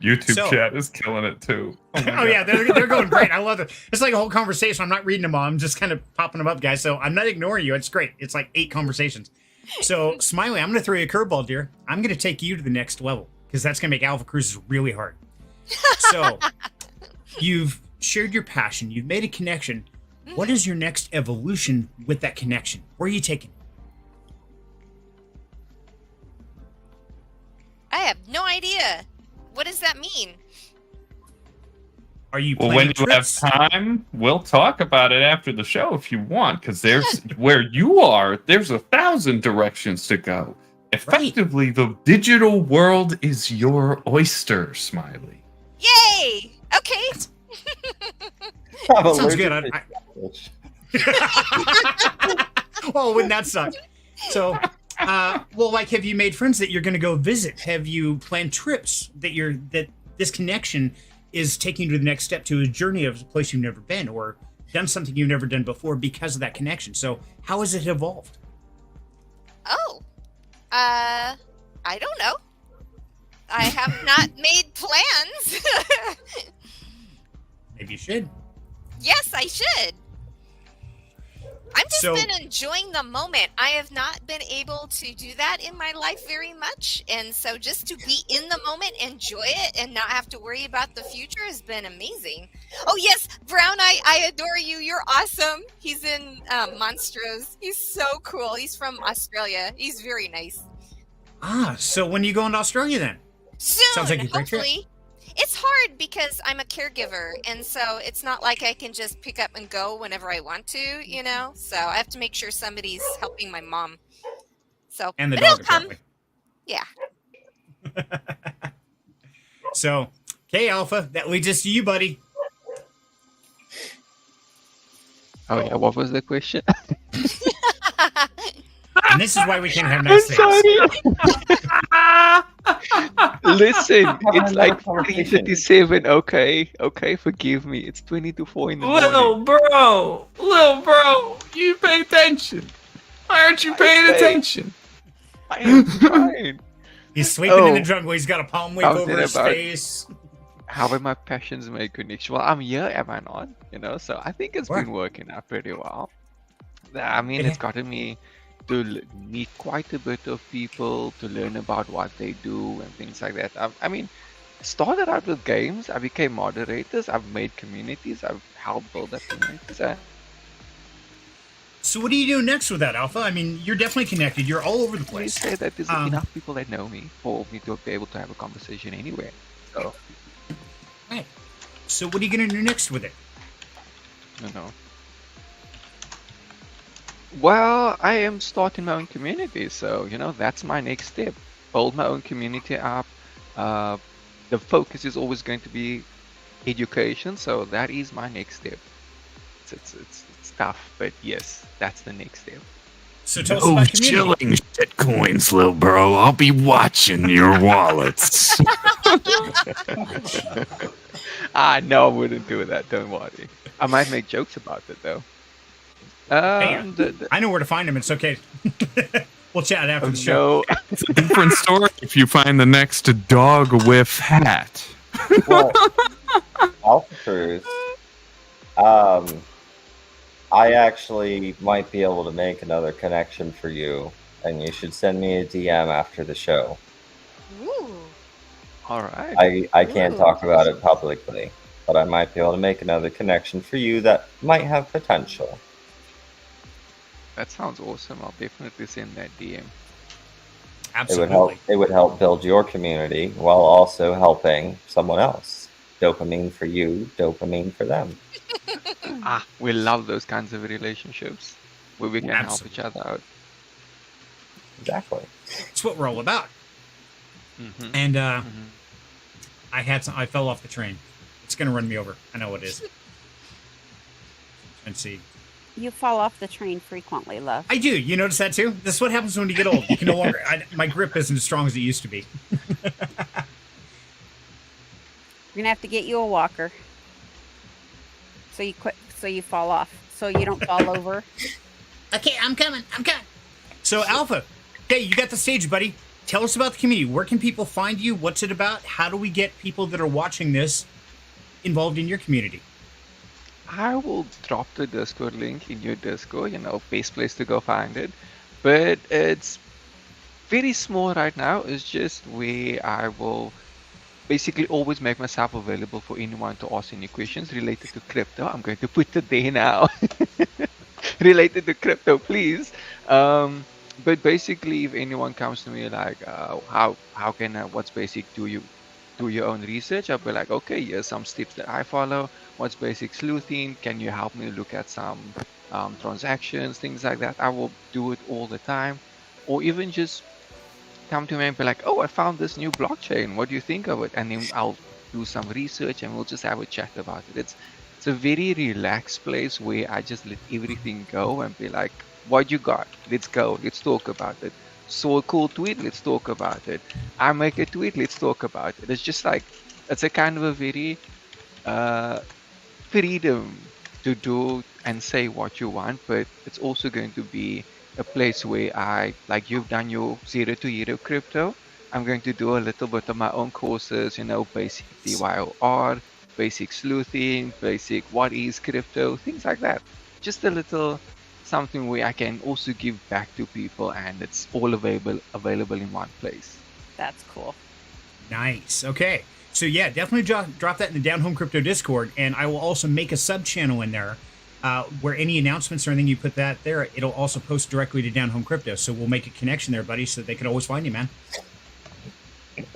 YouTube chat is killing it too. Oh yeah, they're going great. I love it. It's like a whole conversation. I'm not reading them all. I'm just kind of popping them up, guys. So I'm not ignoring you. It's great. It's like 8 conversations. So Smiley, I'm going to throw you a curveball, dear. I'm going to take you to the next level because that's going to make Alpha Cruises really hard. So you've shared your passion. You've made a connection. What is your next evolution with that connection? Where are you taking? I have no idea. What does that mean? Are you Well, planning when you have trips? time, we'll talk about it after the show if you want, because there's where you are, there's 1,000 directions to go. Effectively, the digital world is your oyster, Smiley. Yay! Okay. Sounds good. Oh, wouldn't that suck? So, well, like, have you made friends that you're going to go visit? Have you planned trips that this connection is taking you to the next step to a journey of a place you've never been or done something you've never done before because of that connection? So, how has it evolved? Oh, I don't know. I have not made plans. Maybe you should. Yes, I should. I've just So- been enjoying the moment. I have not been able to do that in my life very much. And so just to be in the moment, enjoy it, and not have to worry about the future has been amazing. Oh, yes, Brown, I adore you. You're awesome. He's in Monstros. He's so cool. He's from Australia. He's very nice. So when are you going to Australia then? Soon, Sounds like a great trip. hopefully. It's hard because I'm a caregiver, and so it's not like I can just pick up and go whenever I want to, you know? So I have to make sure somebody's helping my mom. So, And the but it'll dog, come. apparently. Yeah. So, okay, Alpha, that leads us to you, buddy. Oh yeah, what was the question? And this is why we can't have I'm nice things. sorry. Listen, Having it's another like conversation. 3:37. Okay, forgive me. It's 20 to 4 in the morning. Little bro, you pay attention. Why aren't you paying say- attention? I am fine. He's sleeping in the Oh. jungle. He's got a palm wave How's over it his about- face. How have my passions made connection? Well, I'm here, am I not? You know, so I think it's been working out pretty well. I mean, it's gotten me to meet quite a bit of people, to learn about what they do and things like that. I mean, started out with games. I became moderators. I've made communities. I've helped build up communities. So what do you do next with that, Alpha? I mean, you're definitely connected. You're all over the Please place. say that there's enough people that know me for me to be able to have a conversation anywhere. So, Right. So what are you going to do next with it? you know. Well, I am starting my own community, so you know that's my next step. Build my own community up. The focus is always going to be education, so that is my next step. It's tough, but yes, that's the next step. So tell us Oh, about community. chilling shit coins, little bro. I'll be watching your wallets. No, I wouldn't do that. Don't worry. I might make jokes about it though. I know where to find him. It's okay. We'll chat after the show. No. It's a different story if you find the next dog whiff hat. Well, Alpha I actually might be able to make another connection for you, and you should send me a DM after the show. Ooh. All right. I can't Ooh. talk about it publicly, but I might be able to make another connection for you that might have potential. That sounds awesome. I'll definitely send that DM. Absolutely. It would help build your community while also helping someone else. Dopamine for you, dopamine for them. We love those kinds of relationships where we can help each other out. Exactly. That's what we're all about. Mhm. And I fell off the train. It's gonna run me over. I know it is. And see. You fall off the train frequently, love. I do. You notice that too? This is what happens when you get old. You can no longer. My grip isn't as strong as it used to be. We're gonna have to get you a walker. So you quit. So you fall off. So you don't fall over. Okay, I'm coming. So Alpha, okay, you got the stage, buddy. Tell us about the community. Where can people find you? What's it about? How do we get people that are watching this involved in your community? I will drop the Discord link in your Discord, best place to go find it. But it's very small right now. It's just where I will basically always make myself available for anyone to ask any questions related to crypto. I'm going to put it there now. Related to crypto, please. But basically, if anyone comes to me like, how can what's basic? Do you do your own research? I'll be like, okay, here's some steps that I follow. What's basic sleuthing? Can you help me look at some transactions, things like that? I will do it all the time. Or even just come to me and be like, oh, I found this new blockchain. What do you think of it? And then I'll do some research and we'll just have a chat about it. It's a very relaxed place where I just let everything go and be like, what you got? Let's go. Let's talk about it. Saw a cool tweet. Let's talk about it. I make a tweet. Let's talk about it. It's just like, it's a kind of a very freedom to do and say what you want, but it's also going to be a place where like you've done your 0 to hero crypto. I'm going to do a little bit of my own courses, basic DYOR, basic sleuthing, basic what is crypto, things like that. Just a little something where I can also give back to people, and it's all available in one place. That's cool. Nice. Okay. So yeah, definitely drop that in the Down Home Crypto Discord, and I will also make a sub channel in there where any announcements or anything you put that there, it'll also post directly to Down Home Crypto. So we'll make a connection there, buddy, so they can always find you, man.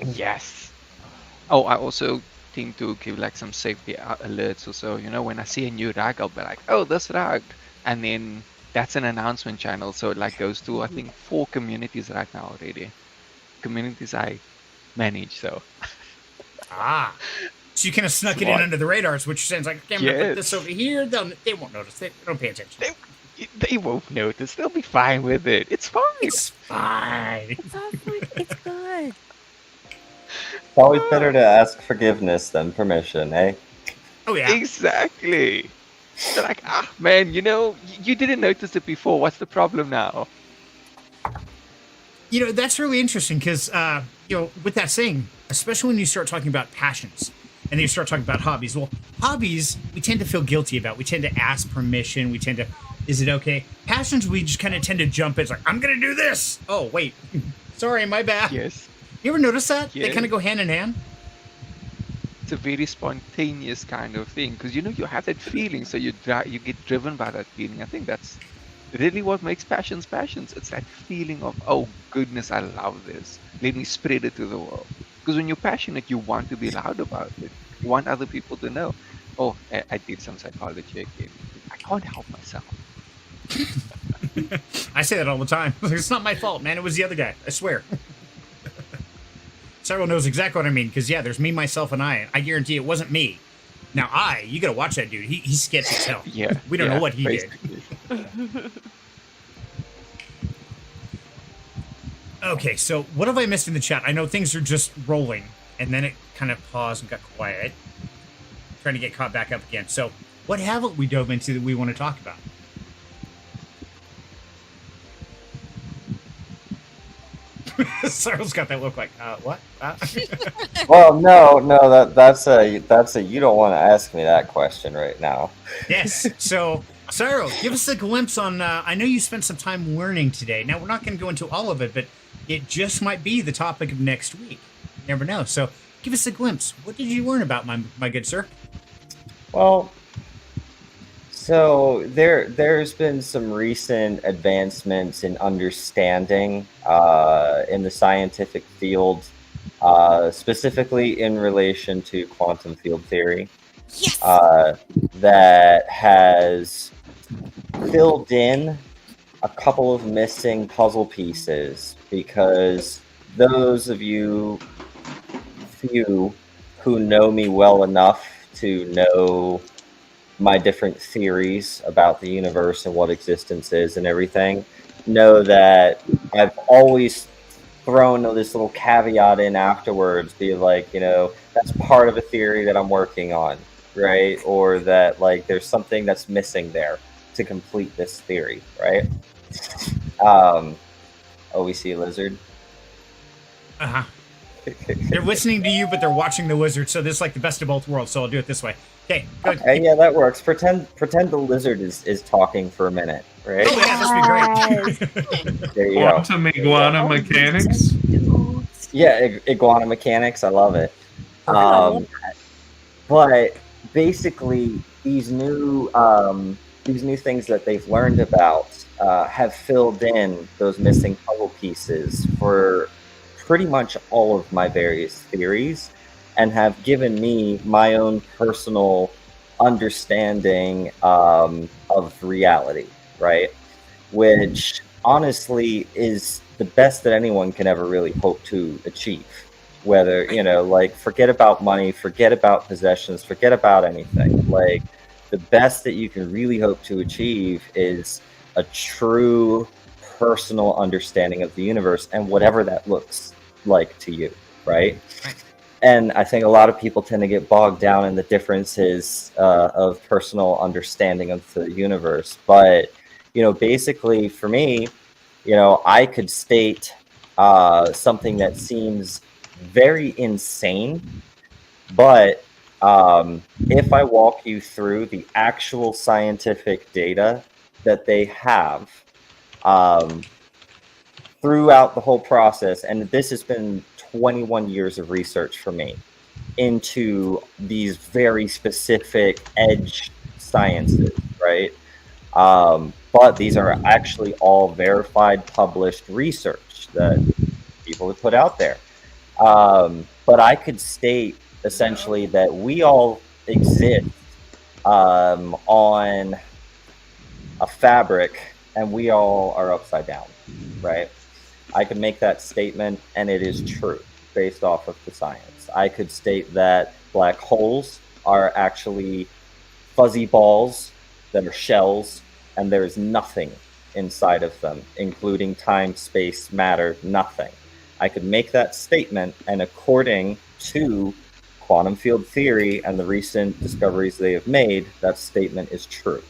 Yes. Oh, I also think to give like some safety alerts or so. When I see a new rag, I'll be like, oh, this rag, and then that's an announcement channel. So it like goes to I think 4 communities right now already. Communities I manage, so. Ah. So you kind of snuck it in Smart. under the radar, which sounds like, okay, I'm going to put this Yes. over here. They won't notice. They don't pay attention. They won't notice. They'll be fine with it. It's fine. It's fine. It's all fine. It's good. It's always better to ask forgiveness than permission, eh? Oh, yeah. Exactly. They're like, man, you didn't notice it before. What's the problem now? That's really interesting because, with that saying, especially when you start talking about passions and then you start talking about hobbies. Well, hobbies, we tend to feel guilty about. We tend to ask permission. We tend to, is it okay? Passions, we just kind of tend to jump in. It's like, I'm going to do this. Oh, wait. Sorry, my bad. Yes. You ever notice that? They Yes. kind of go hand in hand. It's a very spontaneous kind of thing because you have that feeling, so you get driven by that feeling. I think that's really what makes passions. It's that feeling of, oh goodness, I love this. Let me spread it to the world. Because when you're passionate, you want to be loud about it. You want other people to know. Oh, I did some psychology again. I can't help myself. I say that all the time. It's not my fault, man. It was the other guy. I swear. Cyril knows exactly what I mean, because, yeah, there's me, myself, and I. I guarantee it wasn't me. Now, you got to watch that dude. He's sketchy as hell. Yeah. We don't know what he did. Okay, so what have I missed in the chat? I know things are just rolling, and then it kind of paused and got quiet. Trying to get caught back up again. So, what haven't we dove into that we want to talk about? Cyril's got that look like, what? Well, no, that's a you don't want to ask me that question right now. Yes. So, Cyril, give us a glimpse on. I know you spent some time learning today. Now, we're not going to go into all of it, but it just might be the topic of next week. You never know. So, give us a glimpse. What did you learn about my good sir? Well, so there's been some recent advancements in understanding in the scientific field, specifically in relation to quantum field theory, Yes. that has filled in a couple of missing puzzle pieces, because those of you few who know me well enough to know my different theories about the universe and what existence is and everything know that I've always thrown this little caveat in afterwards, be like, that's part of a theory that I'm working on, right? Or that, like, there's something that's missing there to complete this theory, right? We see a lizard. Uh-huh. They're listening to you, but they're watching the wizard, so this is like the best of both worlds, so I'll do it this way. Okay, go ahead. Okay, yeah, that works. Pretend the lizard is talking for a minute, right? Oh, yeah, this would be great. There you go. Quantum iguana mechanics. Yeah, iguana mechanics. I love it. But basically, these new things that they've learned about have filled in those missing puzzle pieces for pretty much all of my various theories, and have given me my own personal understanding of reality, right? Which honestly is the best that anyone can ever really hope to achieve. Whether, forget about money, forget about possessions, forget about anything. Like, the best that you can really hope to achieve is a true personal understanding of the universe, and whatever that looks like to you, right? And I think a lot of people tend to get bogged down in the differences of personal understanding of the universe. But, basically for me, I could state something that seems very insane, but if I walk you through the actual scientific data that they have throughout the whole process, and this has been 21 years of research for me into these very specific edge sciences, right? But these are actually all verified, published research that people have put out there. But I could state essentially that we all exist on a fabric, and we all are upside down, right? I can make that statement, and it is true. based off of the science. I could state that black holes are actually fuzzy balls that are shells, and there is nothing inside of them, including time, space, matter, nothing. I could make that statement, and according to quantum field theory and the recent discoveries they have made, that statement is true.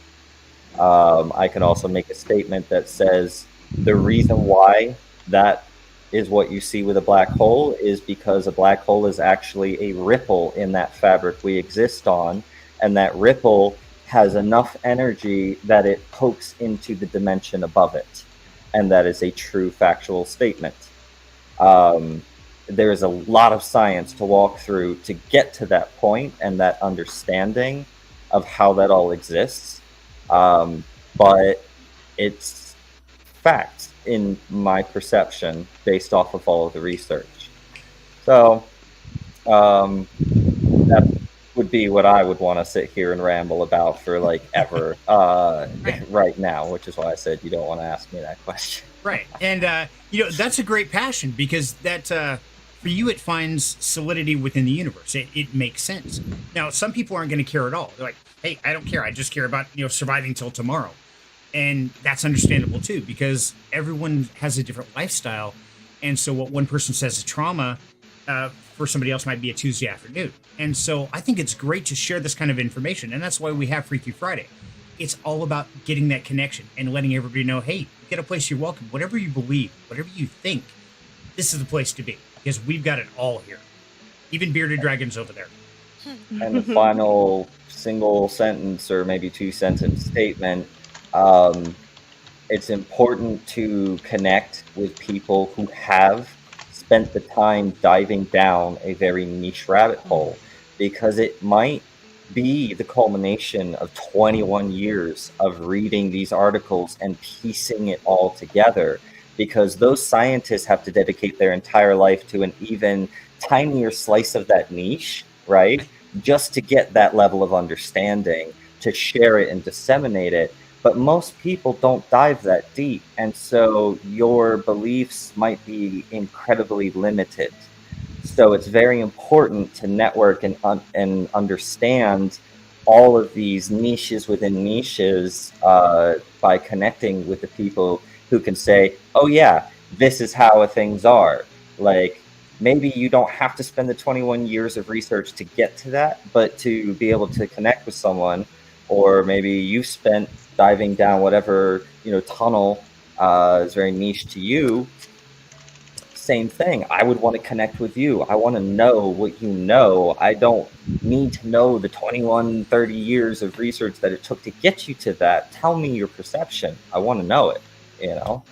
I can also make a statement that says the reason why that is what you see with a black hole is because a black hole is actually a ripple in that fabric we exist on, and that ripple has enough energy that it pokes into the dimension above it, and that is a true factual statement. There is a lot of science to walk through to get to that point and that understanding of how that all exists, but it's facts in my perception based off of all of the research. So that would be what I would want to sit here and ramble about for like ever right now, which is why I said you don't want to ask me that question. Right. And, you know, that's a great passion because that, for you, it finds solidity within the universe. It makes sense. Now, some people aren't going to care at all. They're like, hey, I don't care. I just care about, you know, surviving till tomorrow. And that's understandable too, because everyone has a different lifestyle. And so what one person says is trauma, for somebody else might be a Tuesday afternoon. And so I think it's great to share this kind of information. And that's why we have Freaky Friday. It's all about getting that connection and letting everybody know, hey, get a place you're welcome. Whatever you believe, whatever you think, this is the place to be. Because we've got it all here. Even bearded dragons over there. And the final single sentence or maybe 2-sentence statement, it's important to connect with people who have spent the time diving down a very niche rabbit hole, because it might be the culmination of 21 years of reading these articles and piecing it all together, because those scientists have to dedicate their entire life to an even tinier slice of that niche, right? Just to get that level of understanding, to share it and disseminate it. But most people don't dive that deep. And so your beliefs might be incredibly limited. So it's very important to network and understand all of these niches within niches by connecting with the people who can say, oh yeah, this is how things are. Like, maybe you don't have to spend the 21 years of research to get to that, but to be able to connect with someone, or maybe you spent diving down whatever, you know, tunnel is very niche to you. Same thing. I would want to connect with you. I want to know what you know. I don't need to know the 21, 30 years of research that it took to get you to that. Tell me your perception. I want to know it, you know?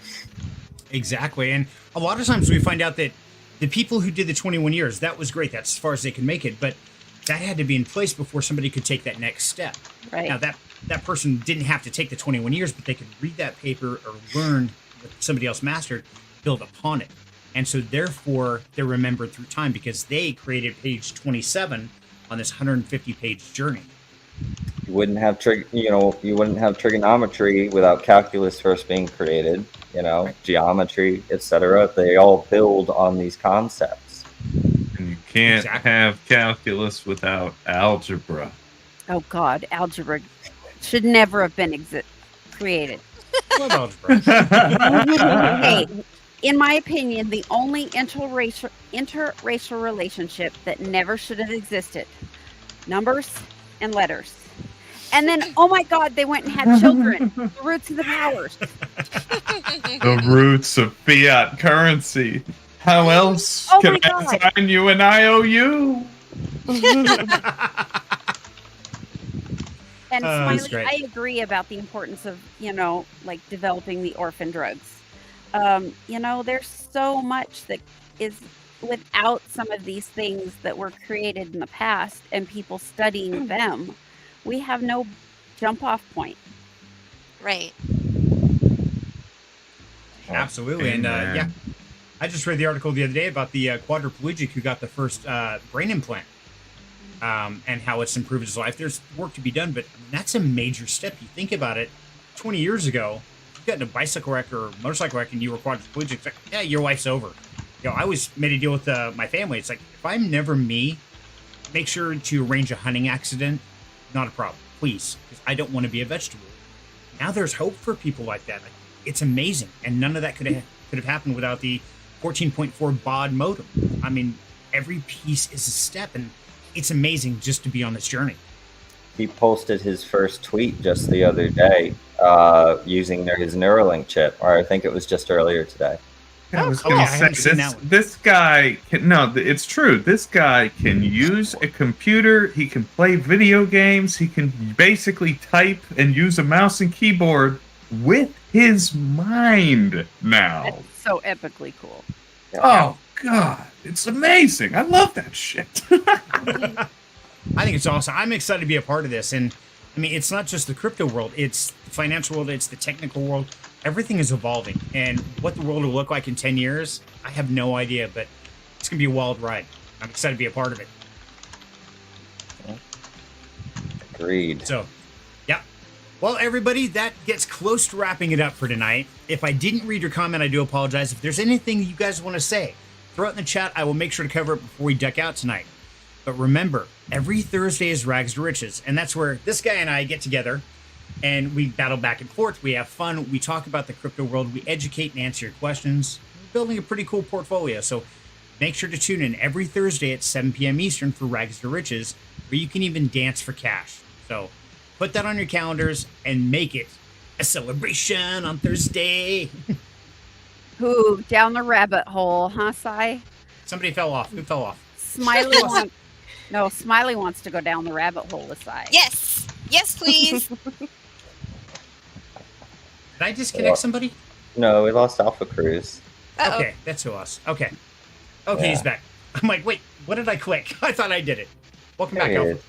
Exactly. And a lot of times we find out that the people who did the 21 years, that was great. That's as far as they could make it. But that had to be in place before somebody could take that next step. Right. Now, that person didn't have to take the 21 years, but they could read that paper or learn what somebody else mastered, build upon it. And so therefore, they're remembered through time because they created page 27 on this 150-page journey. You wouldn't have trigonometry without calculus first being created, you know, right. Geometry, etc. They all build on these concepts. And you can't have calculus without algebra. Oh God, algebra should never have been created. What algebra? Hey, in my opinion, the only interracial relationship that never should have existed: numbers and letters. And then, oh my God, they went and had children. The roots of the powers. The roots of fiat currency. How else can I sign you an IOU? And Smiley, I agree about the importance of, you know, like developing the orphan drugs. You know, there's so much that is without some of these things that were created in the past and people studying them. We have no jump off point. Right. Absolutely. And yeah, I just read the article the other day about the quadriplegic who got the first brain implant. And how it's improved his life. There's work to be done, but that's a major step. You think about it, 20 years ago, you got in a bicycle wreck or motorcycle wreck and you were quadriplegic, it's like, yeah, your life's over. I always made a deal with my family. It's like, if I'm never me, make sure to arrange a hunting accident. Not a problem, please, because I don't want to be a vegetable. Now there's hope for people like that. Like, it's amazing, and none of that could have happened without the 14.4 baud modem. I mean, every piece is a step, and it's amazing just to be on this journey. He posted his first tweet just the other day using his Neuralink chip, or I think it was just earlier today. I was cool. gonna I haven't say, seen that one. this guy can, no, it's true. This guy can use a computer. He can play video games. He can basically type and use a mouse and keyboard with his mind now. That's so epically cool. Oh God, it's amazing. I love that shit. I think it's awesome. I'm excited to be a part of this. And I mean, it's not just the crypto world, it's the financial world, it's the technical world. Everything is evolving. And what the world will look like in 10 years, I have no idea, but it's going to be a wild ride. I'm excited to be a part of it. Agreed. So, yeah. Well, everybody, that gets close to wrapping it up for tonight. If I didn't read your comment, I do apologize. If there's anything you guys want to say, throw it in the chat. I will make sure to cover it before we duck out tonight. But remember, every Thursday is Rags to Riches, and that's where this guy and I get together, and we battle back and forth. We have fun. We talk about the crypto world. We educate and answer your questions. We're building a pretty cool portfolio, so make sure to tune in every Thursday at 7 p.m. Eastern for Rags to Riches, where you can even dance for cash. So put that on your calendars and make it a celebration on Thursday. Who down the rabbit hole, huh, Sai? Somebody fell off. Who fell off? Smiley Smiley wants to go down the rabbit hole with Sai. Yes. Yes, please. Did I disconnect somebody? No, we lost Alpha Cruise. Uh-oh. Okay, that's who else. Okay. Okay, Yeah. he's back. I'm like, wait, what did I click? I thought I did it. Welcome back, There he Alpha. is.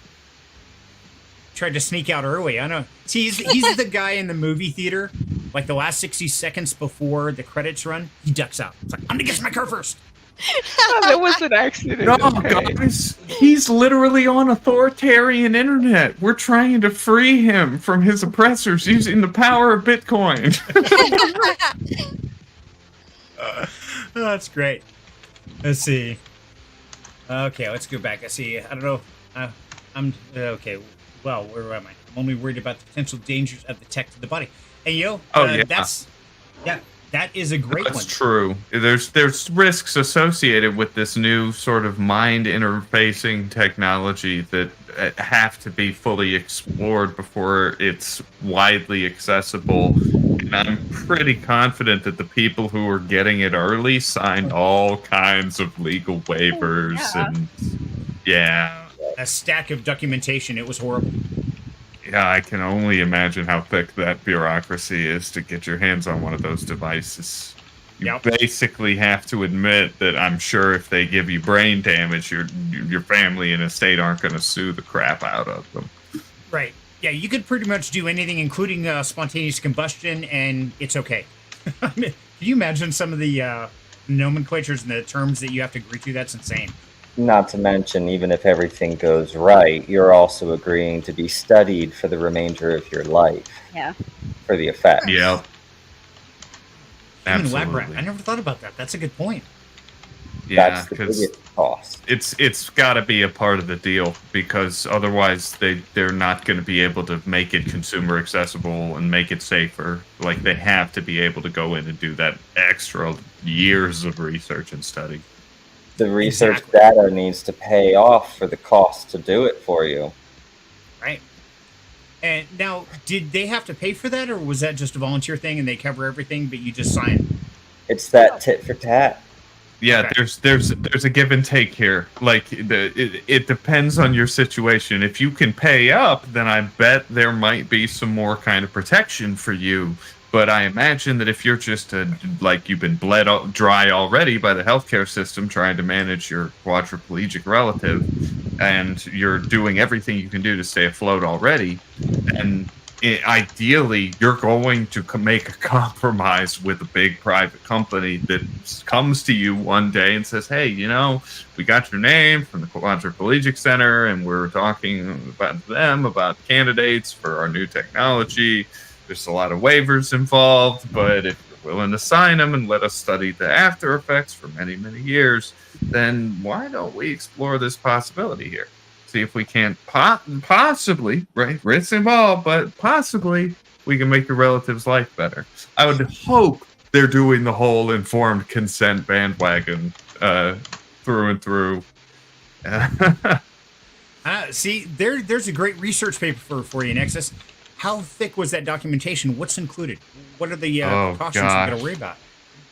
Tried to sneak out early. I know. See, he's the guy in the movie theater. Like the last 60 seconds before the credits run, he ducks out. It's like, I'm gonna get to my car first. Oh, that was an accident. No, okay. guys, he's literally on authoritarian internet. We're trying to free him from his oppressors using the power of Bitcoin. Oh, that's great. Let's see. Okay, let's go back. I see. I don't know. I'm okay. Well, where am I? I'm only worried about the potential dangers of the tech to the body. And yeah. That is a great That's one. true. There's risks associated with this new sort of mind interfacing technology that have to be fully explored before it's widely accessible. And I'm pretty confident that the people who were getting it early signed all kinds of legal waivers and A stack of documentation. It was horrible. Yeah, I can only imagine how thick that bureaucracy is to get your hands on one of those devices. You basically have to admit that I'm sure if they give you brain damage, your family and estate aren't going to sue the crap out of them. Right. Yeah, you could pretty much do anything, including spontaneous combustion, and it's okay. I mean, can you imagine some of the nomenclatures and the terms that you have to agree to? That's insane. Not to mention, even if everything goes right, you're also agreeing to be studied for the remainder of your life. Yeah. For the effects. Yeah. Human lab rat. Absolutely. I never thought about that. That's a good point. Yeah, That's the because biggest cost. it's got to be a part of the deal, because otherwise they're not going to be able to make it consumer accessible and make it safer. Like, they have to be able to go in and do that extra years of research and study. The research Exactly. data needs to pay off for the cost to do it for you. Right. And now, did they have to pay for that, or was that just a volunteer thing and they cover everything, but you just sign? It's that tit for tat. Yeah, Okay. there's a give and take here. Like, it depends on your situation. If you can pay up, then I bet there might be some more kind of protection for you. But I imagine that if you're just you've been bled dry already by the healthcare system trying to manage your quadriplegic relative, and you're doing everything you can do to stay afloat already, and ideally you're going to make a compromise with a big private company that comes to you one day and says, hey, we got your name from the quadriplegic center, and we're talking about candidates for our new technology. There's a lot of waivers involved, but if you're willing to sign them and let us study the after effects for many, many years, then why don't we explore this possibility here? See if we can't possibly, right? Risk involved, but possibly we can make your relative's life better. I would hope they're doing the whole informed consent bandwagon through and through. See, there's a great research paper for you, Nexus. How thick was that documentation? What's included? What are the precautions you got to worry about?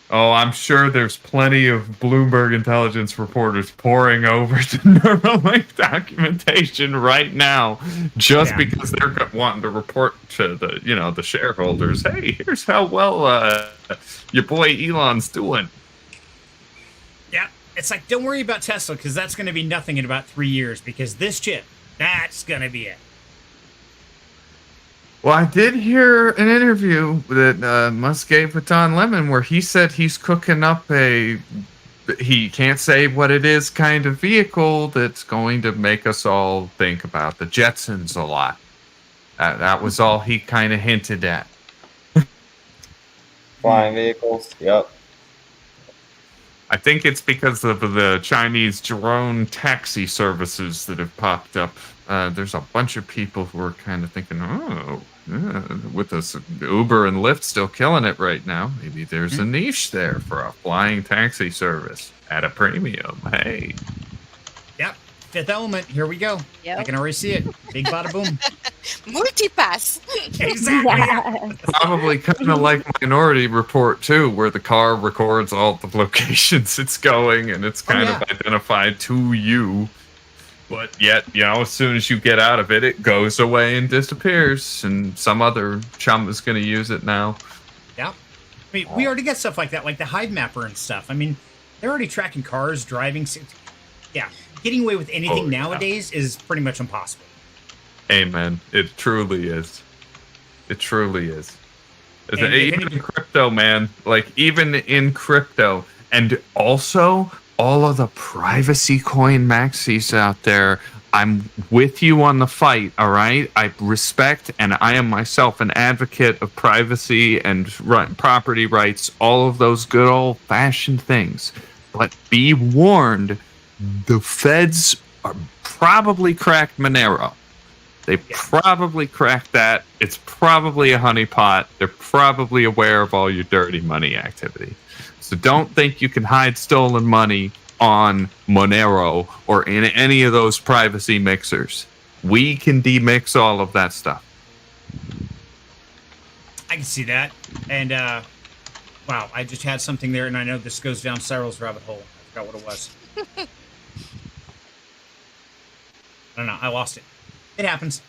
Oh, I'm sure there's plenty of Bloomberg intelligence reporters poring over the Neuralink documentation right now, just because they're wanting to report to the shareholders. Hey, here's how well your boy Elon's doing. Yeah, it's like, don't worry about Tesla, because that's going to be nothing in about 3 years, because this chip, that's going to be it. Well, I did hear an interview that Musk gave with Don Lemon where he said he's cooking up he can't say what it is, kind of vehicle that's going to make us all think about the Jetsons a lot. That was all he kind of hinted at. Flying vehicles, yep. I think it's because of the Chinese drone taxi services that have popped up. There's a bunch of people who are kind of thinking, with us Uber and Lyft still killing it right now, maybe there's a niche there for a flying taxi service at a premium. Hey. Yep. Fifth Element. Here we go. Yep. I can already see it. Big bada boom. Multipass. Exactly. Probably kind of like Minority Report too, where the car records all the locations it's going and it's kind of identified to you. But yet, as soon as you get out of it, it goes away and disappears, and some other chum is going to use it now. Yeah. I mean, we already get stuff like that, like the Hive Mapper and stuff. I mean, they're already tracking cars, driving. Yeah. Getting away with anything nowadays is pretty much impossible. Amen. It truly is. It truly is. Even in crypto, man. Like, even in crypto. And also, all of the privacy coin maxis out there, I'm with you on the fight, all right? I respect, and I am myself an advocate of privacy and property rights, all of those good old-fashioned things. But be warned, the feds are probably cracked Monero. They probably cracked that. It's probably a honeypot. They're probably aware of all your dirty money activity. So don't think you can hide stolen money on Monero or in any of those privacy mixers. We can demix all of that stuff. I can see that. And, wow, I just had something there, and I know this goes down Cyril's rabbit hole. I forgot what it was. I don't know. I lost it. It happens.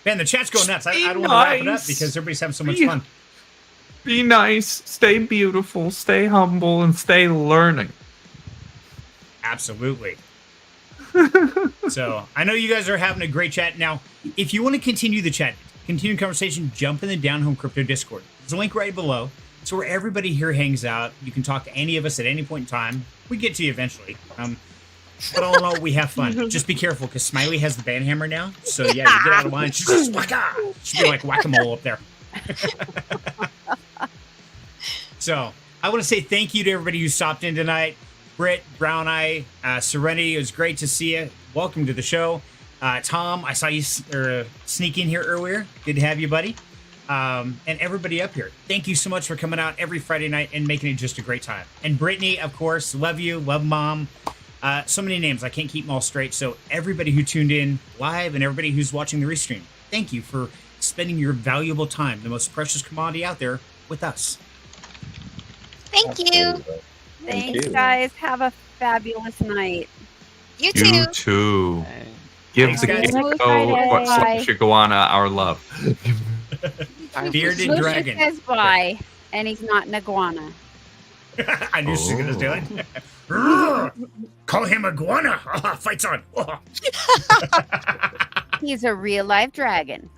Man, the chat's going nuts. I don't want to wrap it up because everybody's having so much fun. Be nice, stay beautiful, stay humble, and stay learning. Absolutely. So, I know you guys are having a great chat. Now, if you want to continue the chat, continue the conversation, jump in the Down Home Crypto Discord. There's a link right below. It's where everybody here hangs out. You can talk to any of us at any point in time. We get to you eventually. But all in all, we have fun. Just be careful, because Smiley has the band hammer now. So, yeah, you get out of line. She's just should be like whack-a-mole up there. So, I want to say thank you to everybody who stopped in tonight. Britt, Brown Eye, Serenity, it was great to see you. Welcome to the show. Tom, I saw you sneak in here earlier. Good to have you, buddy. And everybody up here. Thank you so much for coming out every Friday night and making it just a great time. And Brittany, of course, love you, love Mom. So many names, I can't keep them all straight. So everybody who tuned in live and everybody who's watching the restream, thank you for spending your valuable time, the most precious commodity out there, with us. Thank you. Thanks, guys. Have a fabulous night. You too. You too. Give the Shiguana our love. Bearded Lucius dragon. says bye, and he's not an iguana. I knew she was going to do it. Call him iguana. Fight's on. He's a real life dragon.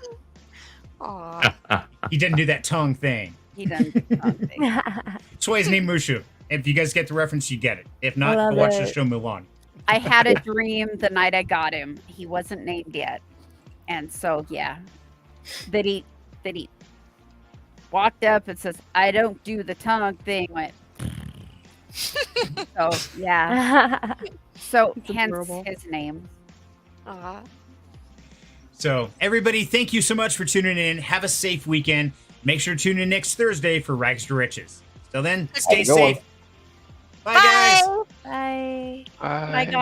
Aw. He didn't do that tongue thing. He doesn't do something. That's why his name Mushu. If you guys get the reference, you get it. If not, go watch the show Mulan. I had a dream the night I got him. He wasn't named yet. And so, yeah. That he walked up and says, "I don't do the tongue thing." Went. So yeah. So It's hence adorable. his name. Aw. So, everybody, thank you so much for tuning in. Have a safe weekend. Make sure to tune in next Thursday for Rags to Riches. Till then, stay Have a good one. safe. Bye, guys. Bye. Bye. Bye, guys.